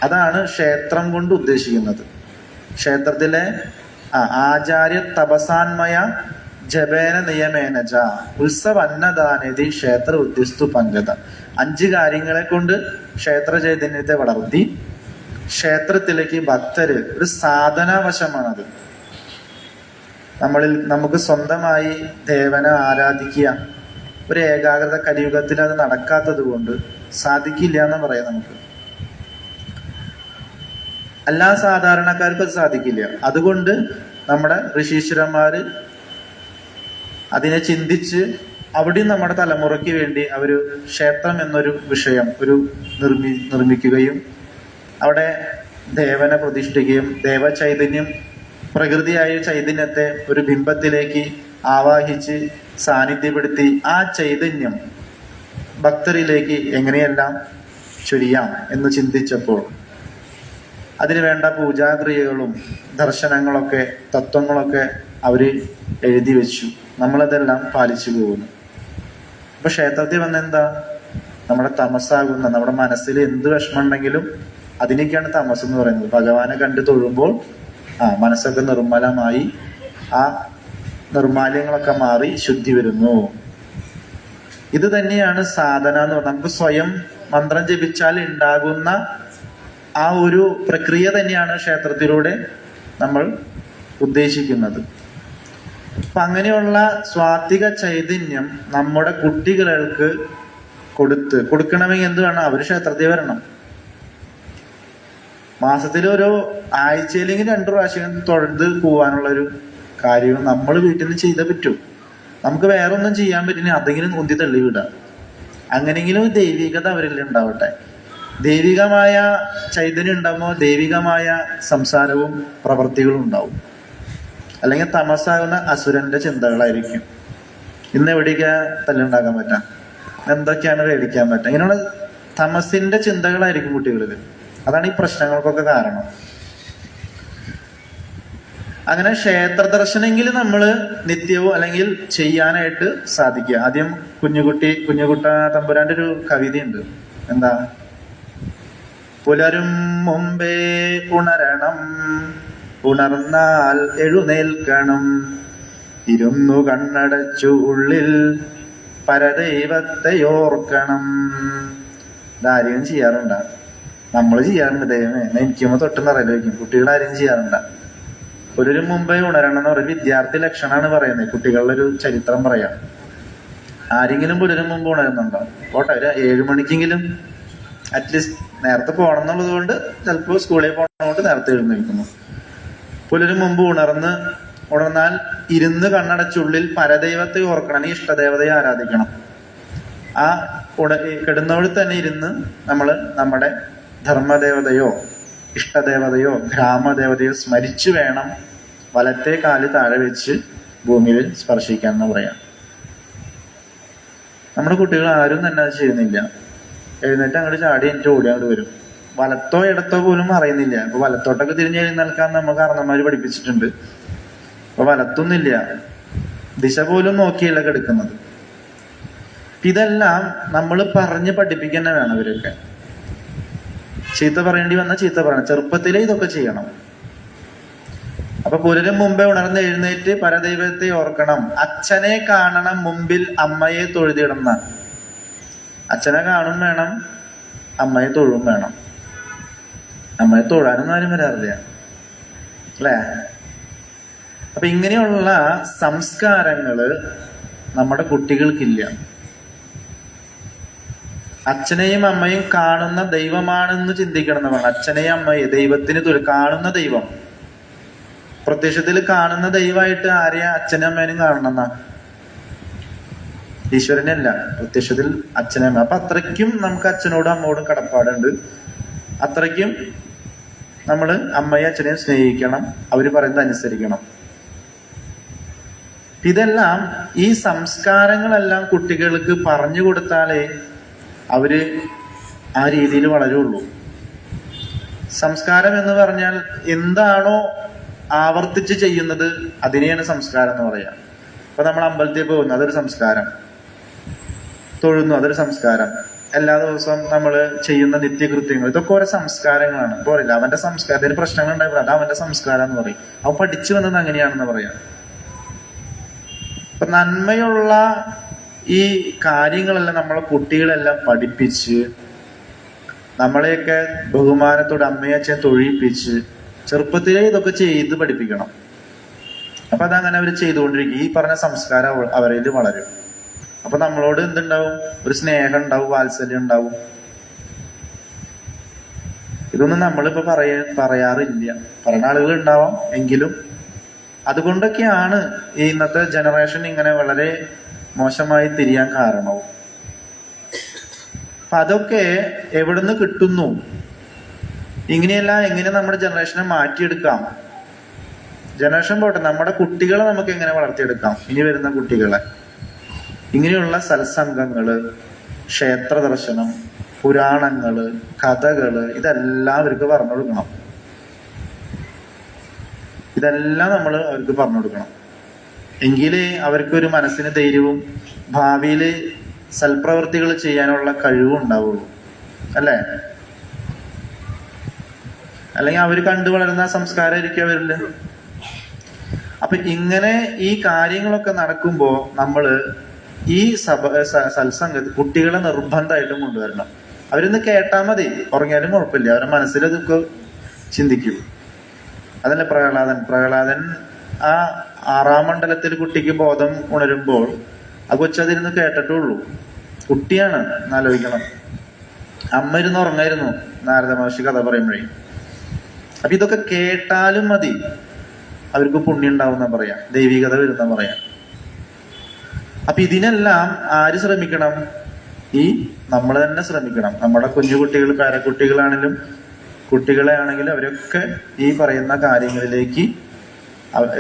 അതാണ് ക്ഷേത്രം കൊണ്ട് ഉദ്ദേശിക്കുന്നത്. ക്ഷേത്രത്തിലെ ആചാര്യ തപസാന്മയ ജപേന നിയമേനജ ഉത്സവ അന്നദാനേതി ക്ഷേത്ര ഉദ്യസ്തു പങ്കത. 5 കാര്യങ്ങളെ കൊണ്ട് ക്ഷേത്ര ചൈതന്യത്തെ വളർത്തി ക്ഷേത്രത്തിലേക്ക് ഭക്തര് ഒരു സാധനാവശമാണത്. നമുക്ക് സ്വന്തമായി ദേവനെ ആരാധിക്കുക ഒരു ഏകാഗ്രത കലിയുഗത്തിൽ അത് നടക്കാത്തത് കൊണ്ട് സാധിക്കില്ല എന്ന് പറയാം. നമുക്ക് എല്ലാ സാധാരണക്കാർക്കും അത് സാധിക്കില്ല. അതുകൊണ്ട് നമ്മുടെ ഋഷീശ്വരന്മാര് അതിനെ ചിന്തിച്ച് അവിടെയും നമ്മുടെ തലമുറയ്ക്ക് വേണ്ടി അവര് ക്ഷേത്രം എന്നൊരു വിഷയം നിർമ്മിക്കുകയും അവിടെ ദേവനെ പ്രതിഷ്ഠിക്കുകയും ദേവചൈതന്യം പ്രകൃതിയായ ചൈതന്യത്തെ ഒരു ബിംബത്തിലേക്ക് ആവാഹിച്ച് സാന്നിധ്യപ്പെടുത്തി ആ ചൈതന്യം ഭക്തരിലേക്ക് എങ്ങനെയെല്ലാം ചൊരിയാം എന്ന് ചിന്തിച്ചപ്പോൾ അതിനു വേണ്ട പൂജാക്രിയകളും ദർശനങ്ങളൊക്കെ തത്വങ്ങളൊക്കെ അവര് എഴുതി വെച്ചു. നമ്മളതെല്ലാം പാലിച്ചു പോകുന്നു. അപ്പൊ ക്ഷേത്രത്തിൽ വന്നെന്താ? നമ്മുടെ തമസാകുന്ന നമ്മുടെ മനസ്സിൽ എന്ത് വിഷമമുണ്ടെങ്കിലും അതിനൊക്കെയാണ് തമസ് എന്ന് പറയുന്നത്. ഭഗവാനെ കണ്ട് തൊഴുമ്പോൾ മനസ്സൊക്കെ നിർമ്മലമായി ആ നിർമാല്യങ്ങളൊക്കെ മാറി ശുദ്ധി വരുന്നു. ഇത് തന്നെയാണ് സാധന എന്ന് പറഞ്ഞാൽ നമുക്ക് സ്വയം മന്ത്രം ജപിച്ചാൽ ഉണ്ടാകുന്ന ആ ഒരു പ്രക്രിയ തന്നെയാണ് ക്ഷേത്രത്തിലൂടെ നമ്മൾ ഉദ്ദേശിക്കുന്നത്. അപ്പൊ അങ്ങനെയുള്ള സ്വാത്വിക ചൈതന്യം നമ്മുടെ കുട്ടികൾക്ക് കൊടുക്കണമെങ്കിൽ എന്ത് വേണം? അവർ ക്ഷേത്രത്തിൽ വരണം. മാസത്തിൽ ഒരു ആഴ്ചയിലെങ്കിൽ 2 പ്രാവശ്യം തൊഴുത് പോവാനുള്ള ഒരു കാര്യവും നമ്മൾ വീട്ടിൽ നിന്ന് ചെയ്തേ പറ്റൂ. നമുക്ക് വേറെ ഒന്നും ചെയ്യാൻ പറ്റില്ല, അതെങ്കിലും ഉന്തി തള്ളി വിടാം. അങ്ങനെയെങ്കിലും ദൈവികത അവരിൽ ഉണ്ടാവട്ടെ. ദൈവികമായ ചൈതന്യം ഉണ്ടാകുമ്പോൾ ദൈവികമായ സംസാരവും പ്രവൃത്തികളും ഉണ്ടാവും. അല്ലെങ്കിൽ തമസാകുന്ന അസുരന്റെ ചിന്തകളായിരിക്കും. ഇന്ന് എവിടേക്കാ തല്ലുണ്ടാക്കാൻ പറ്റാം? എന്തൊക്കെയാണ് പേടിക്കാൻ പറ്റുക? ഇങ്ങനെയുള്ള തമസിന്റെ ചിന്തകളായിരിക്കും കുട്ടികളിൽ. അതാണ് ഈ പ്രശ്നങ്ങൾക്കൊക്കെ കാരണം. അങ്ങനെ ക്ഷേത്ര ദർശനെങ്കിലും നമ്മൾ നിത്യവും അല്ലെങ്കിൽ ചെയ്യാനായിട്ട് സാധിക്കുക. ആദ്യം കുഞ്ഞുകുട്ട തമ്പുരാന്റെ ഒരു കവിതയുണ്ട്. എന്താ? പുലരും മുമ്പേ ഉണരണം, ഉണർന്നാൽ എഴുന്നേൽക്കണം, ഇരുന്നു കണ്ണടച്ചു ഉള്ളിൽ പരദൈവത്തെ ഓർക്കണം. ഇതാരെയും ചെയ്യാറുണ്ടാ? നമ്മൾ ചെയ്യാറുണ്ട്. ദൈവമേ, എനിക്കുമ്പോ തൊട്ടെന്ന് അറിയില്ല. കുട്ടികൾ ആരെയും ചെയ്യാറുണ്ടാ? പുലരും മുമ്പേ ഉണരണം എന്ന് പറയുന്നത് വിദ്യാർത്ഥി ലക്ഷണമാണ് പറയുന്നത്. കുട്ടികളുടെ ഒരു ചരിത്രം പറയാം. ആരെങ്കിലും പുലരും മുമ്പ് ഉണരുന്നുണ്ടോ? പോട്ടെ, ഒരു 7 മണിക്കെങ്കിലും അറ്റ്ലീസ്റ്റ് നേരത്തെ പോകണം എന്നുള്ളത് കൊണ്ട് ചിലപ്പോൾ സ്കൂളിൽ പോകണോണ്ട് നേരത്തെ എഴുന്നേൽക്കുന്നു. പുലരും മുമ്പ് ഉണർന്നാൽ ഇരുന്ന് കണ്ണടച്ചുള്ളിൽ പരദൈവത്തെ ഓർക്കണം, ഈ ഇഷ്ടദേവതയെ ആരാധിക്കണം. ആ കിടന്നോട് തന്നെ ഇരുന്ന് നമ്മൾ നമ്മുടെ ധർമ്മദേവതയോ ഇഷ്ടദേവതയോ ഗ്രാമദേവതയോ സ്മരിച്ചു വേണം വലത്തെ കാല് താഴെ വെച്ച് ഭൂമിയിൽ സ്പർശിക്കാൻ എന്ന് പറയാം. നമ്മുടെ കുട്ടികൾ ആരും തന്നെ അത് ചെയ്യുന്നില്ല. എഴുന്നേറ്റ് അങ്ങോട്ട് ചാടി എനിക്ക് ഓടി അങ്ങോട്ട് വരും. വലത്തോ ഇടത്തോ പോലും അറിയുന്നില്ല. ഇപ്പൊ വലത്തോട്ടൊക്കെ തിരിഞ്ഞ് എഴുന്നേൽക്കാൻ നമ്മൾ കാരണന്മാര് പഠിപ്പിച്ചിട്ടുണ്ട്. അപ്പൊ വലത്തൊന്നുമില്ല, ദിശ പോലും നോക്കിയല്ല കിടക്കുന്നത്. ഇതെല്ലാം നമ്മൾ പറഞ്ഞ് പഠിപ്പിക്കുന്ന വേണം. ഇവരൊക്കെ ചീത്ത പറയേണ്ടി വന്ന ചീത്ത പറയണം. ചെറുപ്പത്തിലേ ഇതൊക്കെ ചെയ്യണം. അപ്പൊ പുലരും മുമ്പേ ഉണർന്ന് എഴുന്നേറ്റ് പരദൈവത്തെ ഓർക്കണം, അച്ഛനെ കാണണം, മുമ്പിൽ അമ്മയെ തൊഴുതിടണം. അച്ഛനെ കാണും വേണം, അമ്മയെ തൊഴും വേണം. അമ്മയെ തൊഴാനൊന്നും ആരും വരാറില്ല, അല്ലേ? അപ്പൊ ഇങ്ങനെയുള്ള സംസ്കാരങ്ങള് നമ്മുടെ കുട്ടികൾക്കില്ല. അച്ഛനെയും അമ്മയും കാണുന്ന ദൈവമാണെന്ന് ചിന്തിക്കണം എന്ന് പറഞ്ഞു. അച്ഛനെയും അമ്മയും ദൈവത്തിന് കാണുന്ന ദൈവം, പ്രത്യക്ഷത്തിൽ കാണുന്ന ദൈവമായിട്ട് ആരെയാ? അച്ഛനും അമ്മേനും കാണണം എന്നാ? ഈശ്വരനല്ല, പ്രത്യക്ഷത്തിൽ അച്ഛനും അമ്മ. അപ്പൊ അത്രയ്ക്കും നമുക്ക് അച്ഛനോടും അമ്മയോടും കടപ്പാടുണ്ട്. അത്രയ്ക്കും നമ്മൾ അമ്മയും അച്ഛനെയും സ്നേഹിക്കണം, അവര് പറയുന്നത് അനുസരിക്കണം. ഇതെല്ലാം ഈ സംസ്കാരങ്ങളെല്ലാം കുട്ടികൾക്ക് പറഞ്ഞു കൊടുത്താലേ അവര് ആ രീതിയിൽ വളരുള്ളൂ. സംസ്കാരം എന്ന് പറഞ്ഞാൽ എന്താണോ ആവർത്തിച്ച് ചെയ്യുന്നത് അതിനെയാണ് സംസ്കാരം എന്ന് പറയാം. ഇപ്പൊ നമ്മൾ അമ്പലത്തിൽ പോകുന്നു, അതൊരു സംസ്കാരം. തൊഴുന്നു, അതൊരു സംസ്കാരം. എല്ലാ ദിവസവും നമ്മൾ ചെയ്യുന്ന നിത്യകൃത്യങ്ങൾ, ഇതൊക്കെ ഓരോ സംസ്കാരങ്ങളാണ്. ഇപ്പൊ പറയില്ല അവന്റെ സംസ്കാരത്തിന് പ്രശ്നങ്ങൾ ഉണ്ടായപ്പോൾ അത് അവന്റെ സംസ്കാരം എന്ന് പറയും. അവൻ പഠിച്ചു വന്നത് അങ്ങനെയാണെന്ന് പറയാം. അപ്പൊ നന്മയുള്ള ഈ കാര്യങ്ങളെല്ലാം നമ്മളെ കുട്ടികളെല്ലാം പഠിപ്പിച്ച് നമ്മളെയൊക്കെ ബഹുമാനത്തോടെ അമ്മയച്ഛൻ തൊഴിപ്പിച്ച് ചെറുപ്പത്തിലേ ഇതൊക്കെ ചെയ്ത് പഠിപ്പിക്കണം. അപ്പൊ അതങ്ങനെ അവർ ചെയ്തുകൊണ്ടിരിക്കും. ഈ പറഞ്ഞ സംസ്കാരം അവരിൽ വളരും. അപ്പൊ നമ്മളോട് എന്തുണ്ടാവും? ഒരു സ്നേഹം ഉണ്ടാവും, വാത്സല്യം ഉണ്ടാവും. ഇതൊന്നും നമ്മളിപ്പോ പറയാറില്ല. പറയുന്ന ആളുകൾ ഉണ്ടാവാം, എങ്കിലും അതുകൊണ്ടൊക്കെയാണ് ഈ ഇന്നത്തെ ജനറേഷൻ ഇങ്ങനെ വളരെ മോശമായി തിരിയാൻ കാരണവും. അപ്പൊ അതൊക്കെ എവിടുന്ന് കിട്ടുന്നു? ഇങ്ങനെയല്ല എങ്ങനെ നമ്മുടെ ജനറേഷനെ മാറ്റിയെടുക്കാം? ജനറേഷൻ പോട്ടെ, നമ്മുടെ കുട്ടികളെ നമുക്ക് എങ്ങനെ വളർത്തിയെടുക്കാം? ഇനി വരുന്ന കുട്ടികളെ ഇങ്ങനെയുള്ള സത്സംഗങ്ങള്, ക്ഷേത്ര ദർശനം, പുരാണങ്ങള്, കഥകള്, ഇതെല്ലാം അവർക്ക് പറഞ്ഞു കൊടുക്കണം. ഇതെല്ലാം നമ്മൾ അവർക്ക് പറഞ്ഞു കൊടുക്കണം. എങ്കിലേ അവർക്കൊരു മനസ്സിന് ധൈര്യവും ഭാവിയിൽ സൽപ്രവൃത്തികൾ ചെയ്യാനുള്ള കഴിവും ഉണ്ടാവുള്ളൂ, അല്ലേ? അല്ലെങ്കിൽ അവർ കണ്ടു വളരുന്ന സംസ്കാരമായിരിക്കും അവരില്. അപ്പൊ ഇങ്ങനെ ഈ കാര്യങ്ങളൊക്കെ നടക്കുമ്പോ നമ്മള് ഈ സത്സംഗത്തിൽ കുട്ടികളെ നിർബന്ധമായിട്ടും കൊണ്ടുവരണം. അവരൊന്ന് കേട്ടാൽ മതി, ഉറങ്ങിയാലും കുഴപ്പമില്ല. അവരുടെ മനസ്സിൽ അതൊക്കെ ചിന്തിക്കും. അതല്ലേ പ്രഹ്ലാദൻ ആ 6-ാം മണ്ഡലത്തിൽ കുട്ടിക്ക് ബോധം ഉണരുമ്പോൾ ആ കൊച്ചതിരുന്ന് കേട്ടിട്ടുള്ളൂ. കുട്ടിയാണ്, എന്നാലോചിക്കണം. അമ്മ ഇരുന്ന് ഉറങ്ങായിരുന്നു നാരദ മഹർഷി കഥ പറയുമ്പോഴേ. അപ്പൊ ഇതൊക്കെ കേട്ടാലും മതി, അവർക്ക് പുണ്യം ഉണ്ടാവുന്ന പറയാം, ദൈവികത വരുന്ന പറയാം. അപ്പൊ ഇതിനെല്ലാം ആര് ശ്രമിക്കണം? ഈ നമ്മൾ തന്നെ ശ്രമിക്കണം. നമ്മുടെ കുഞ്ഞു കുട്ടികൾ, പേരക്കുട്ടികളാണെങ്കിലും കുട്ടികളെ ആണെങ്കിലും അവരൊക്കെ ഈ പറയുന്ന കാര്യങ്ങളിലേക്ക്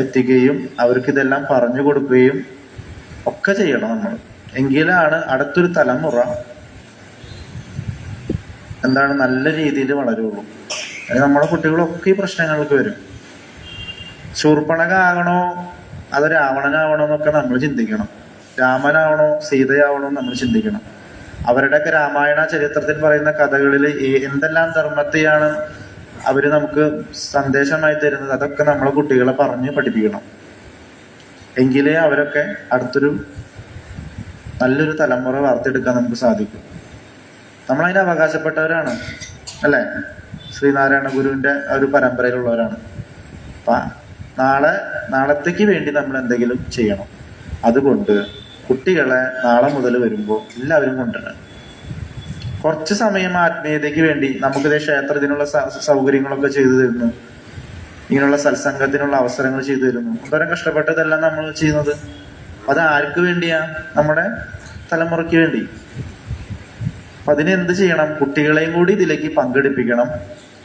എത്തിക്കുകയും അവർക്ക് ഇതെല്ലാം പറഞ്ഞു കൊടുക്കുകയും ഒക്കെ ചെയ്യണം നമ്മൾ. എങ്കിലാണ് അടുത്തൊരു തലമുറ എന്താണ് നല്ല രീതിയിൽ വളരുള്ളൂ. അതായത് നമ്മുടെ കുട്ടികളൊക്കെ ഈ പ്രശ്നങ്ങൾക്ക് വരും. ശൂർപ്പണഖ ആകണോ അതോ രാവണനാവണോ എന്നൊക്കെ നമ്മൾ ചിന്തിക്കണം. രാമനാവണോ സീതയാവണോ എന്ന് നമ്മൾ ചിന്തിക്കണം. അവരുടെയൊക്കെ രാമായണ ചരിത്രത്തിൽ പറയുന്ന കഥകളിൽ എന്തെല്ലാം ധർമ്മത്തെയാണ് അവര് നമുക്ക് സന്ദേശമായി തരുന്നത്, അതൊക്കെ നമ്മളെ കുട്ടികളെ പറഞ്ഞ് പഠിപ്പിക്കണം. എങ്കിലേ അവരൊക്കെ അടുത്തൊരു നല്ലൊരു തലമുറ വാർത്തെടുക്കാൻ നമുക്ക് സാധിക്കും. നമ്മളതിന് അവകാശപ്പെട്ടവരാണ്, അല്ലെ? ശ്രീനാരായണ ഗുരുവിന്റെ ഒരു പരമ്പരയിലുള്ളവരാണ്. അപ്പൊ നാളത്തേക്ക് വേണ്ടി നമ്മൾ എന്തെങ്കിലും ചെയ്യണം. അതുകൊണ്ട് കുട്ടികളെ നാളെ മുതൽ വരുമ്പോൾ എല്ലാവരും കൊണ്ടുവരണം. കുറച്ച് സമയം ആത്മീയതയ്ക്ക് വേണ്ടി നമുക്കിതേ ക്ഷേത്രത്തിനുള്ള സൗകര്യങ്ങളൊക്കെ ചെയ്തു തരുന്നു, ഇങ്ങനെയുള്ള സത്സംഗത്തിനുള്ള അവസരങ്ങൾ ചെയ്തു തരുന്നു. എന്തോരം കഷ്ടപ്പെട്ടതെല്ലാം നമ്മൾ ചെയ്യുന്നത്. അത് ആർക്ക് വേണ്ടിയാ? നമ്മുടെ തലമുറയ്ക്ക് വേണ്ടി. അപ്പൊ അതിനെന്ത് ചെയ്യണം? കുട്ടികളെയും കൂടി ഇതിലേക്ക് പങ്കെടുപ്പിക്കണം.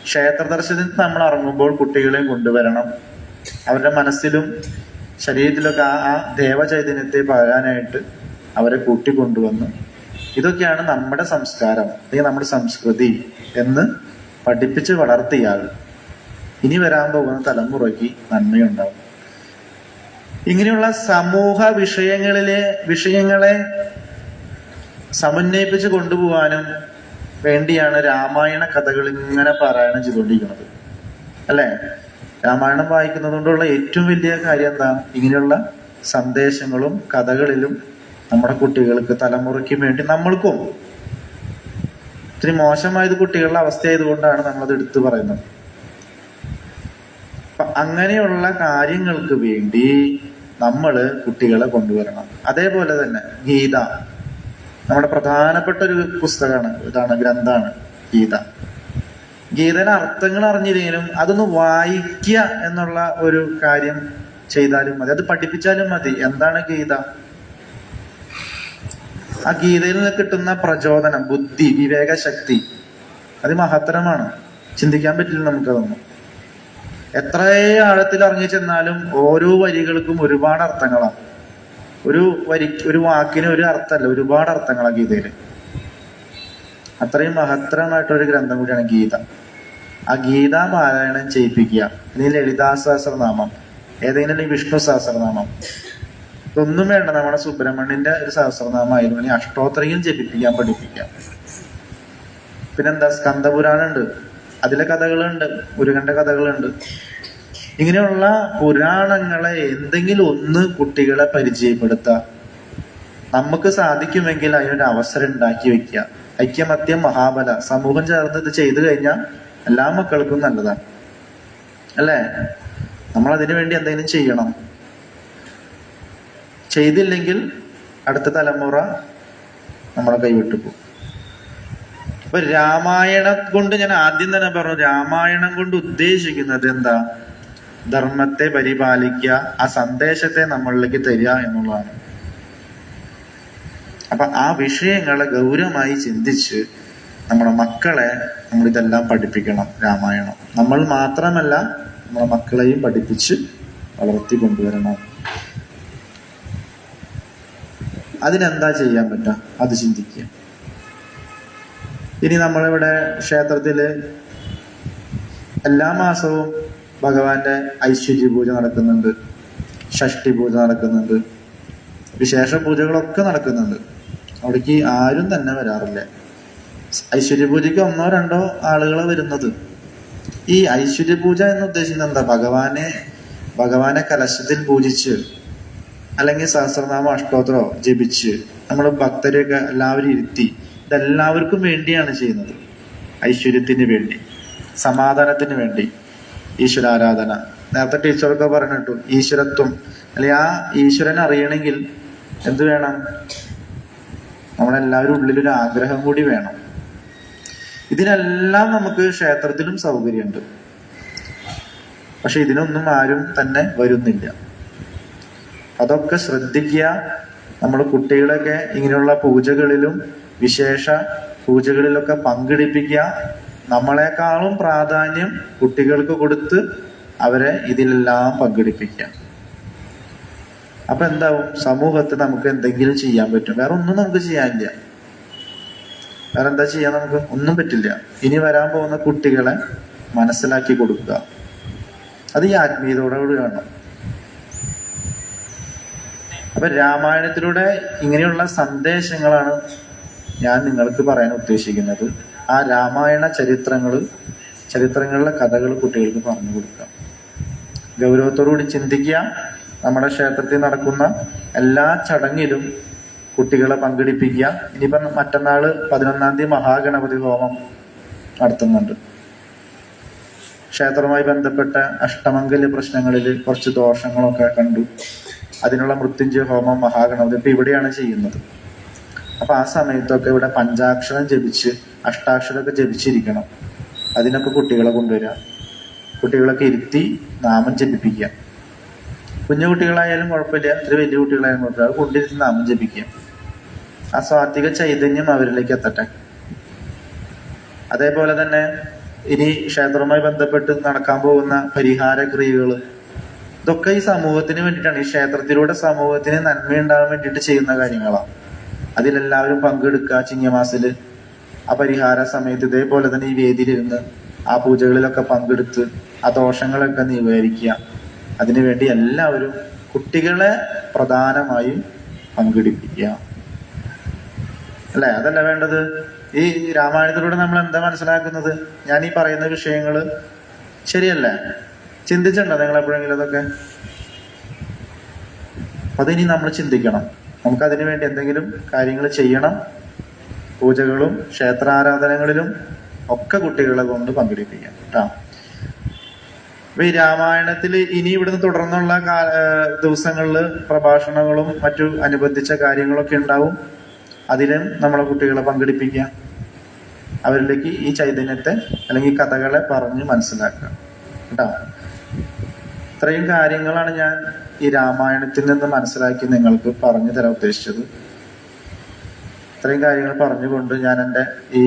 ക്ഷേത്ര ദർശനത്തിൽ നമ്മൾ ഇറങ്ങുമ്പോൾ കുട്ടികളെയും കൊണ്ടുവരണം. അവരുടെ മനസ്സിലും ശരീരത്തിലൊക്കെ ആ ദേവചൈതന്യത്തെ പകരാനായിട്ട് അവരെ കൂട്ടിക്കൊണ്ടുവന്ന് ഇതൊക്കെയാണ് നമ്മുടെ സംസ്കാരം അല്ലെങ്കിൽ നമ്മുടെ സംസ്കൃതി എന്ന് പഠിപ്പിച്ച് വളർത്തിയാൽ ഇനി വരാൻ പോകുന്ന തലമുറയ്ക്ക് നന്മയുണ്ടാവും. ഇങ്ങനെയുള്ള സമൂഹ വിഷയങ്ങളെ സമന്വയിപ്പിച്ച് കൊണ്ടുപോകാനും വേണ്ടിയാണ് രാമായണ കഥകൾ ഇങ്ങനെ പാരായണം ചെയ്തുകൊണ്ടിരിക്കുന്നത്, അല്ലെ? രാമായണം വായിക്കുന്നത് കൊണ്ടുള്ള ഏറ്റവും വലിയ കാര്യം എന്താ? ഇങ്ങനെയുള്ള സന്ദേശങ്ങളും കഥകളിലും നമ്മുടെ കുട്ടികൾക്ക്, തലമുറയ്ക്കും വേണ്ടി നമ്മൾക്കും ഇത്തിരി മോശമായത് കുട്ടികളുടെ അവസ്ഥയായതുകൊണ്ടാണ് നമ്മളത് എടുത്തു പറയുന്നത്. അപ്പൊ അങ്ങനെയുള്ള കാര്യങ്ങൾക്ക് വേണ്ടി നമ്മള് കുട്ടികളെ കൊണ്ടുവരണം. അതേപോലെ തന്നെ ഗീത നമ്മുടെ പ്രധാനപ്പെട്ട ഒരു പുസ്തകമാണ്, ഗ്രന്ഥമാണ് ഗീത. ഗീതയുടെ അർത്ഥങ്ങൾ അറിഞ്ഞില്ലെങ്കിലും അതൊന്ന് വായിക്കുക എന്നുള്ള ഒരു കാര്യം ചെയ്താലും മതി, അത് പഠിപ്പിച്ചാലും മതി. എന്താണ് ഗീത? ആ ഗീതയിൽ നിന്ന് കിട്ടുന്ന പ്രചോദനം, ബുദ്ധി, വിവേകശക്തി അത് മഹത്തരമാണ്. ചിന്തിക്കാൻ പറ്റില്ല നമുക്കതൊന്നും. എത്രയേ ആഴത്തിൽ ഇറങ്ങി ചെന്നാലും ഓരോ വരികൾക്കും ഒരുപാട് അർത്ഥങ്ങളാണ്. ഒരു വാക്കിന് ഒരു അർത്ഥമല്ല, ഒരുപാട് അർത്ഥങ്ങളാണ് ഗീതയിൽ. അത്രയും മഹത്തരമായിട്ടൊരു ഗ്രന്ഥം കൂടിയാണ് ഗീത. ആ ഗീത പാരായണം ചെയ്യിപ്പിക്കുക. ഇനി ലളിതാ സഹസ്രനാമം, ഏതെങ്കിലും വിഷ്ണു സഹസ്രനാമം, ഇതൊന്നും വേണ്ട. നമ്മുടെ സുബ്രഹ്മണ്യന്റെ ഒരു സഹസ്രനാമമായിരുന്നു. ഇനി അഷ്ടോത്തരയും ജപിപ്പിക്കാൻ പഠിപ്പിക്കാം. പിന്നെന്താ, സ്കന്ദപുരാണം ഉണ്ട്, അതിലെ കഥകളുണ്ട്, മുരുകന്റെ കഥകളുണ്ട്. ഇങ്ങനെയുള്ള പുരാണങ്ങളെ എന്തെങ്കിലും ഒന്ന് കുട്ടികളെ പരിചയപ്പെടുത്താം. നമുക്ക് സാധിക്കുമെങ്കിൽ അതിനൊരു അവസരം ഉണ്ടാക്കി വെക്കുക. ഐക്യമത്യം മഹാബല, സമൂഹം ചേർന്ന് ഇത് ചെയ്തു കഴിഞ്ഞാൽ എല്ലാ മക്കൾക്കും നല്ലതാണ്, അല്ലേ? നമ്മൾ അതിനു വേണ്ടി എന്തെങ്കിലും ചെയ്യണം. ചെയ്തില്ലെങ്കിൽ അടുത്ത തലമുറ നമ്മളെ കൈവിട്ടു പോകും. അപ്പൊ രാമായണം കൊണ്ട്, ഞാൻ ആദ്യം തന്നെ പറഞ്ഞു, രാമായണം കൊണ്ട് ഉദ്ദേശിക്കുന്നത് എന്താ? ധർമ്മത്തെ പരിപാലിക്കുക, ആ സന്ദേശത്തെ നമ്മളിലേക്ക് തരിക എന്നുള്ളതാണ്. അപ്പൊ ആ വിഷയങ്ങളെ ഗൗരവമായി ചിന്തിച്ച് നമ്മുടെ മക്കളെ നമ്മളിതെല്ലാം പഠിപ്പിക്കണം. രാമായണം നമ്മൾ മാത്രമല്ല, നമ്മുടെ മക്കളെയും പഠിപ്പിച്ച് വളർത്തി കൊണ്ടുവരണം. അതിനെന്താ ചെയ്യാൻ പറ്റുക? അത് ചിന്തിക്കുക. ഇനി നമ്മളിവിടെ ക്ഷേത്രത്തില് എല്ലാ മാസവും ഭഗവാന്റെ ഐശ്വര്യ പൂജ നടക്കുന്നുണ്ട്, ഷഷ്ടി പൂജ നടക്കുന്നുണ്ട്, വിശേഷ പൂജകളൊക്കെ നടക്കുന്നുണ്ട്. അവിടേക്ക് ആരും തന്നെ വരാറില്ല. ഐശ്വര്യ പൂജയ്ക്ക് 1-2 ആളുകളെ വരുന്നത്. ഈ ഐശ്വര്യ പൂജ എന്ന് ഉദ്ദേശിക്കുന്നത് എന്താ? ഭഗവാനെ കലശത്തിൽ പൂജിച്ച് അല്ലെങ്കിൽ സഹസ്രനാമ അഷ്ടോത്തരോ ജപിച്ച് നമ്മൾ ഭക്തരെയൊക്കെ എല്ലാവരും ഇരുത്തി, ഇതെല്ലാവർക്കും വേണ്ടിയാണ് ചെയ്യുന്നത്. ഐശ്വര്യത്തിന് വേണ്ടി, സമാധാനത്തിന് വേണ്ടി, ഈശ്വരാരാധന. നേരത്തെ ടീച്ചറൊക്കെ പറഞ്ഞിട്ടു, ഈശ്വരത്വം അല്ലെങ്കിൽ ആ ഈശ്വരനെ അറിയണമെങ്കിൽ എന്ത് വേണം? നമ്മളെല്ലാവരും ഉള്ളിലൊരു ആഗ്രഹം കൂടി വേണം. ഇതിനെല്ലാം നമുക്ക് ക്ഷേത്രത്തിലും സൗകര്യമുണ്ട്. പക്ഷെ ഇതിനൊന്നും ആരും തന്നെ വരുന്നില്ല. അതൊക്കെ ശ്രദ്ധിക്കുക. നമ്മൾ കുട്ടികളൊക്കെ ഇങ്ങനെയുള്ള പൂജകളിലും വിശേഷ പൂജകളിലൊക്കെ പങ്കെടുപ്പിക്കുക. നമ്മളെക്കാളും പ്രാധാന്യം കുട്ടികൾക്ക് കൊടുത്ത് അവരെ ഇതിലെല്ലാം പങ്കെടുപ്പിക്കുക. അപ്പൊ എന്താവും, സമൂഹത്തിൽ നമുക്ക് എന്തെങ്കിലും ചെയ്യാൻ പറ്റും. വേറെ ഒന്നും നമുക്ക് ചെയ്യാനില്ല. വേറെ എന്താ ചെയ്യാൻ? നമുക്ക് ഒന്നും പറ്റില്ല. ഇനി വരാൻ പോകുന്ന കുട്ടികളെ മനസ്സിലാക്കി കൊടുക്കുക. അത് ഈ ആത്മീയതയോടുകൂടി കാണണം. അപ്പൊ രാമായണത്തിലൂടെ ഇങ്ങനെയുള്ള സന്ദേശങ്ങളാണ് ഞാൻ നിങ്ങൾക്ക് പറയാൻ ഉദ്ദേശിക്കുന്നത്. ആ രാമായണ ചരിത്രങ്ങളിലെ കഥകൾ കുട്ടികൾക്ക് പറഞ്ഞു കൊടുക്കുക. ഗൗരവത്തോടുകൂടി ചിന്തിക്കുക. നമ്മുടെ ക്ഷേത്രത്തിൽ നടക്കുന്ന എല്ലാ ചടങ്ങിലും കുട്ടികളെ പങ്കെടുപ്പിക്കുക. ഇനിയിപ്പം മറ്റന്നാള് 11-ാം തീയതി മഹാഗണപതി ഹോമം നടത്തുന്നുണ്ട്. ക്ഷേത്രവുമായി ബന്ധപ്പെട്ട അഷ്ടമംഗല്യ പ്രശ്നങ്ങളിൽ കുറച്ച് ദോഷങ്ങളൊക്കെ കണ്ടു. അതിനുള്ള മൃത്യുഞ്ജയ ഹോമം മഹാഗണപതി ഇപ്പൊ ഇവിടെയാണ് ചെയ്യുന്നത്. അപ്പൊ ആ സമയത്തൊക്കെ ഇവിടെ പഞ്ചാക്ഷരം ജപിച്ച് അഷ്ടാക്ഷരമൊക്കെ ജപിച്ചിരിക്കണം. അതിനൊക്കെ കുട്ടികളെ കൊണ്ടുവരിക. കുട്ടികളൊക്കെ ഇരുത്തി നാമം ജപിപ്പിക്കുക. കുഞ്ഞു കുട്ടികളായാലും കുഴപ്പമില്ല, ഇത്തിരി വലിയ കുട്ടികളായാലും കുഴപ്പമില്ല, അത് കൊണ്ടിരുത്തി നാമം ജപിക്കുക. ആ സ്വാത്വിക ചൈതന്യം അവരിലേക്ക് എത്തട്ടെ. അതേപോലെ തന്നെ ഇനി ക്ഷേത്രവുമായി ബന്ധപ്പെട്ട് നടക്കാൻ പോകുന്ന പരിഹാര ക്രിയകൾ, ഇതൊക്കെ ഈ സമൂഹത്തിന് വേണ്ടിയിട്ടാണ്. ഈ ക്ഷേത്രത്തിലൂടെ സമൂഹത്തിന് നന്മയുണ്ടാകാൻ വേണ്ടിയിട്ട് ചെയ്യുന്ന കാര്യങ്ങളാണ്. അതിലെല്ലാവരും പങ്കെടുക്കുക. ചിങ്ങമാസില് ആ പരിഹാര സമയത്ത് ഇതേപോലെ തന്നെ ഈ വേദിയിലിരുന്ന് ആ പൂജകളിലൊക്കെ പങ്കെടുത്ത് ആ ദോഷങ്ങളൊക്കെ നിവേദിക്കുക. അതിനുവേണ്ടി എല്ലാവരും കുട്ടികളെ പ്രധാനമായും പങ്കെടുപ്പിക്കുക. അല്ലെ? അതല്ല വേണ്ടത്. ഈ രാമായണത്തിലൂടെ നമ്മൾ എന്താ മനസ്സിലാക്കുന്നത്? ഞാൻ ഈ പറയുന്ന വിഷയങ്ങള് ശരിയല്ലേ? ചിന്തിച്ചിട്ടുണ്ടോ നിങ്ങൾ എപ്പോഴെങ്കിലും അതൊക്കെ? അതിനി നമ്മൾ ചിന്തിക്കണം. നമുക്കതിനു വേണ്ടി എന്തെങ്കിലും കാര്യങ്ങൾ ചെയ്യണം. പൂജകളും ക്ഷേത്രാരാധനകളിലും ഒക്കെ കുട്ടികളെ കൊണ്ട് പങ്കെടുപ്പിക്കാം കേട്ടോ. അപ്പൊ ഈ രാമായണത്തിൽ ഇനി ഇവിടുന്ന് തുടർന്നുള്ള ദിവസങ്ങളിൽ പ്രഭാഷണങ്ങളും മറ്റു അനുബന്ധിച്ച കാര്യങ്ങളൊക്കെ ഉണ്ടാവും. അതിലും നമ്മളെ കുട്ടികളെ പങ്കെടുപ്പിക്കുക. അവരിലേക്ക് ഈ ചൈതന്യത്തെ അല്ലെങ്കിൽ കഥകളെ പറഞ്ഞ് മനസ്സിലാക്കുക കേട്ടോ. ഇത്രയും കാര്യങ്ങളാണ് ഞാൻ ഈ രാമായണത്തിൽ നിന്ന് മനസ്സിലാക്കി നിങ്ങൾക്ക് പറഞ്ഞു തരാൻ ഉദ്ദേശിച്ചത്. ഇത്രയും കാര്യങ്ങൾ പറഞ്ഞുകൊണ്ട് ഞാൻ എൻ്റെ ഈ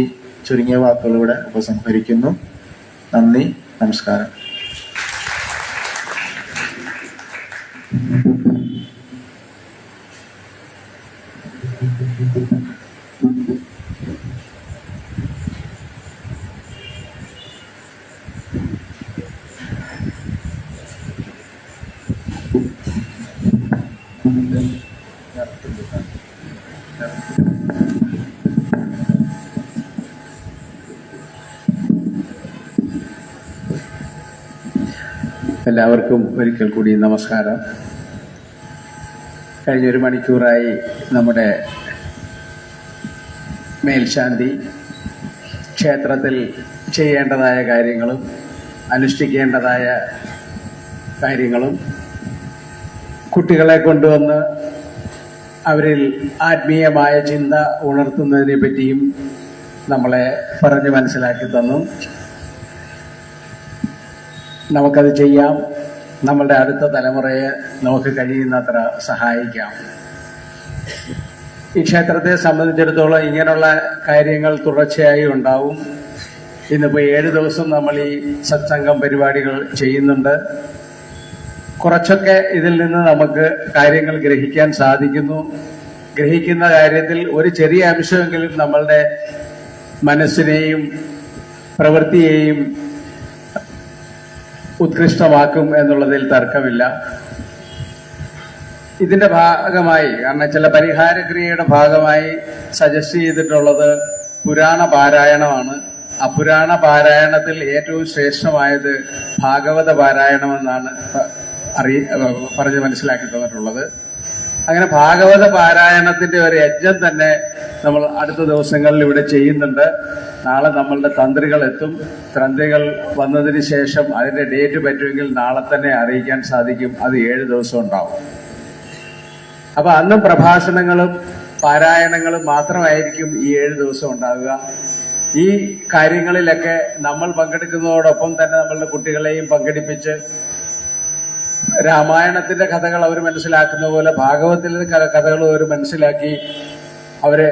ചുരുങ്ങിയ വാക്കുകളിലൂടെ ഉപസംഹരിക്കുന്നു. നന്ദി, നമസ്കാരം. എല്ലാവർക്കും ഒരിക്കൽ കൂടി നമസ്കാരം. കഴിഞ്ഞൊരു മണിക്കൂറായി നമ്മുടെ മേൽശാന്തി ക്ഷേത്രത്തിൽ ചെയ്യേണ്ടതായ കാര്യങ്ങളും അനുഷ്ഠിക്കേണ്ടതായ കാര്യങ്ങളും കുട്ടികളെ കൊണ്ടുവന്ന് അവരിൽ ആത്മീയമായ ചിന്ത ഉണർത്തുന്നതിനെ പറ്റിയും നമ്മളെ പറഞ്ഞ് മനസ്സിലാക്കി തന്നു. നമുക്കത് ചെയ്യാം. നമ്മളുടെ അടുത്ത തലമുറയെ നമുക്ക് കഴിയുന്നത്ര സഹായിക്കാം. ഈ ക്ഷേത്രത്തെ സംബന്ധിച്ചിടത്തോളം ഇങ്ങനെയുള്ള കാര്യങ്ങൾ തുടർച്ചയായി ഉണ്ടാവും. ഇന്നിപ്പോൾ 7 ദിവസം നമ്മൾ ഈ സത്സംഗം പരിപാടികൾ ചെയ്യുന്നുണ്ട്. കുറച്ചൊക്കെ ഇതിൽ നിന്ന് നമുക്ക് കാര്യങ്ങൾ ഗ്രഹിക്കാൻ സാധിക്കുന്നു. ഗ്രഹിക്കുന്ന കാര്യത്തിൽ ഒരു ചെറിയ അംശമെങ്കിലും നമ്മളുടെ മനസ്സിനെയും പ്രവൃത്തിയെയും ഉത്കൃഷ്ടമാക്കും എന്നുള്ളതിൽ തർക്കമില്ല. ഇതിന്റെ ഭാഗമായി, കാരണം ചില പരിഹാരക്രിയയുടെ ഭാഗമായി സജസ്റ്റ് ചെയ്തിട്ടുള്ളത് പുരാണ പാരായണമാണ്. ആ പുരാണ പാരായണത്തിൽ ഏറ്റവും ശ്രേഷ്ഠമായത് ഭാഗവത പാരായണമെന്നാണ് പറഞ്ഞ് മനസ്സിലാക്കി തന്നിട്ടുള്ളത്. അങ്ങനെ ഭാഗവത പാരായണത്തിന്റെ ഒരു യജ്ഞം തന്നെ നമ്മൾ അടുത്ത ദിവസങ്ങളിൽ ഇവിടെ ചെയ്യുന്നുണ്ട്. നാളെ നമ്മളുടെ തന്ത്രികൾ എത്തും. തന്ത്രികൾ വന്നതിന് ശേഷം അതിന്റെ ഡേറ്റ് പറ്റുമെങ്കിൽ നാളെ തന്നെ അറിയിക്കാൻ സാധിക്കും. അത് 7 ദിവസം ഉണ്ടാവും. അപ്പൊ അന്നും പ്രഭാഷണങ്ങളും പാരായണങ്ങളും മാത്രമായിരിക്കും ഈ 7 ദിവസം ഉണ്ടാവുക. ഈ കാര്യങ്ങളിലൊക്കെ നമ്മൾ പങ്കെടുക്കുന്നതോടൊപ്പം തന്നെ നമ്മളുടെ കുട്ടികളെയും പങ്കെടുപ്പിച്ച് രാമായണത്തിന്റെ കഥകൾ അവർ മനസ്സിലാക്കുന്ന പോലെ ഭാഗവതത്തിലെ കഥകൾ അവർ മനസ്സിലാക്കി അവരെ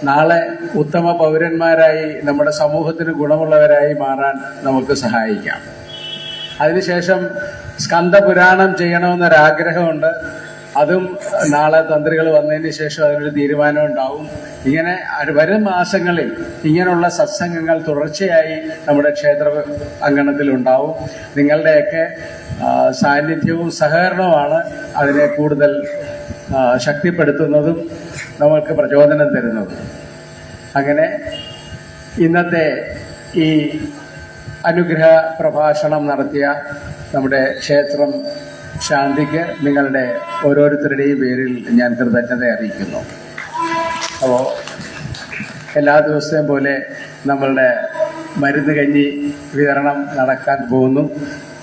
നാളെ ഉത്തമ പൗരന്മാരായി നമ്മുടെ സമൂഹത്തിന് ഗുണമുള്ളവരായി മാറാൻ നമുക്ക് സഹായിക്കാം. അതിനുശേഷം സ്കന്ദപുരാണം ചെയ്യണമെന്നൊരാഗ്രഹമുണ്ട്. അതും നാളെ തന്ത്രികൾ വന്നതിന് ശേഷം അതിനൊരു തീരുമാനം ഉണ്ടാവും. ഇങ്ങനെ വരും മാസങ്ങളിൽ ഇങ്ങനെയുള്ള സത്സംഗങ്ങൾ തുടർച്ചയായി നമ്മുടെ ക്ഷേത്ര അങ്കണത്തിലുണ്ടാവും. നിങ്ങളുടെയൊക്കെ സാന്നിധ്യവും സഹകരണവുമാണ് അതിനെ കൂടുതൽ ശക്തിപ്പെടുത്തുന്നതും നമ്മൾക്ക് പ്രചോദനം തരുന്നതും. അങ്ങനെ ഇന്നത്തെ ഈ അനുഗ്രഹ പ്രഭാഷണം നടത്തിയ നമ്മുടെ ക്ഷേത്രം ശാന്തിക്ക് നിങ്ങളുടെ ഓരോരുത്തരുടെയും പേരിൽ ഞാൻ കൃതജ്ഞത അറിയിക്കുന്നു. അപ്പോൾ എല്ലാ ദിവസത്തെയും പോലെ നമ്മളുടെ മരുന്ന് കഞ്ഞി വിതരണം നടക്കാൻ പോകുന്നു.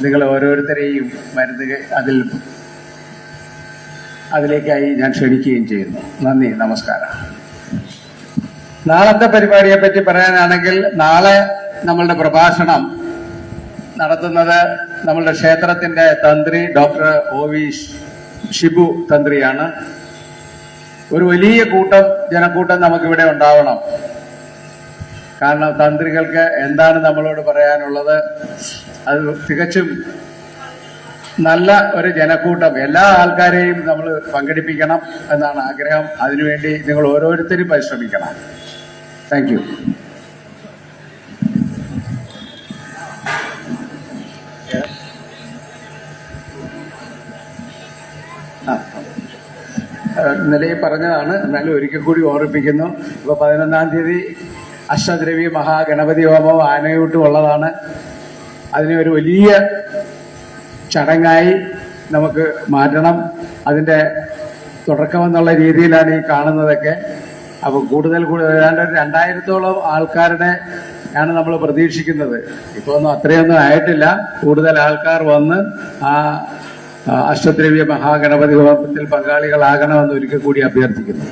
നിങ്ങൾ ഓരോരുത്തരെയും അതിലേക്കായി ഞാൻ ക്ഷണിക്കുകയും ചെയ്യുന്നു. നന്ദി, നമസ്കാരം. നാളത്തെ പരിപാടിയെപ്പറ്റി പറയാനാണെങ്കിൽ, നാളെ നമ്മളുടെ പ്രഭാഷണം നടത്തുന്നത് നമ്മളുടെ ക്ഷേത്രത്തിന്റെ തന്ത്രി ഡോക്ടർ OV ഷിബു തന്ത്രിയാണ്. ഒരു വലിയ ജനക്കൂട്ടം നമുക്കിവിടെ ഉണ്ടാവണം. കാരണം തന്ത്രികൾക്ക് എന്താണ് നമ്മളോട് പറയാനുള്ളത്, അത് തികച്ചും നല്ല ഒരു ജനക്കൂട്ടം, എല്ലാ ആൾക്കാരെയും നമ്മൾ പങ്കെടുപ്പിക്കണം എന്നാണ് ആഗ്രഹം. അതിനുവേണ്ടി നിങ്ങൾ ഓരോരുത്തരും പരിശ്രമിക്കണം. Thank you. ഇന്നലെ പറഞ്ഞതാണ്, എന്നാലും ഒരിക്കൽ കൂടി ഓർമ്മിപ്പിക്കുന്നു. ഇപ്പോൾ 11-ാം തീയതി അഷ്ടദ്രവ്യ മഹാഗണപതി ഹോമം ആനയൂട്ടും ഉള്ളതാണ്. അതിനെ ഒരു വലിയ ചടങ്ങായി നമുക്ക് മാറ്റണം. അതിൻ്റെ തുടക്കമെന്നുള്ള രീതിയിലാണ് ഈ കാണുന്നതൊക്കെ. അപ്പോൾ കൂടുതൽ ഏതാണ്ട് 2000-ഓളം ആൾക്കാരുടെ ആണ് നമ്മൾ പ്രതീക്ഷിക്കുന്നത്. ഇപ്പോൾ ഒന്നും അത്രയൊന്നും ആയിട്ടില്ല. കൂടുതൽ ആൾക്കാർ വന്ന് ആ അഷ്ടദ്രവ്യ മഹാഗണപതി ഹോമത്തിൽ പങ്കാളികളാകണമെന്ന് ഒരിക്കൽ കൂടി അഭ്യർത്ഥിക്കുന്നു.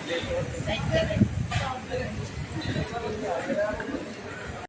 Thank you.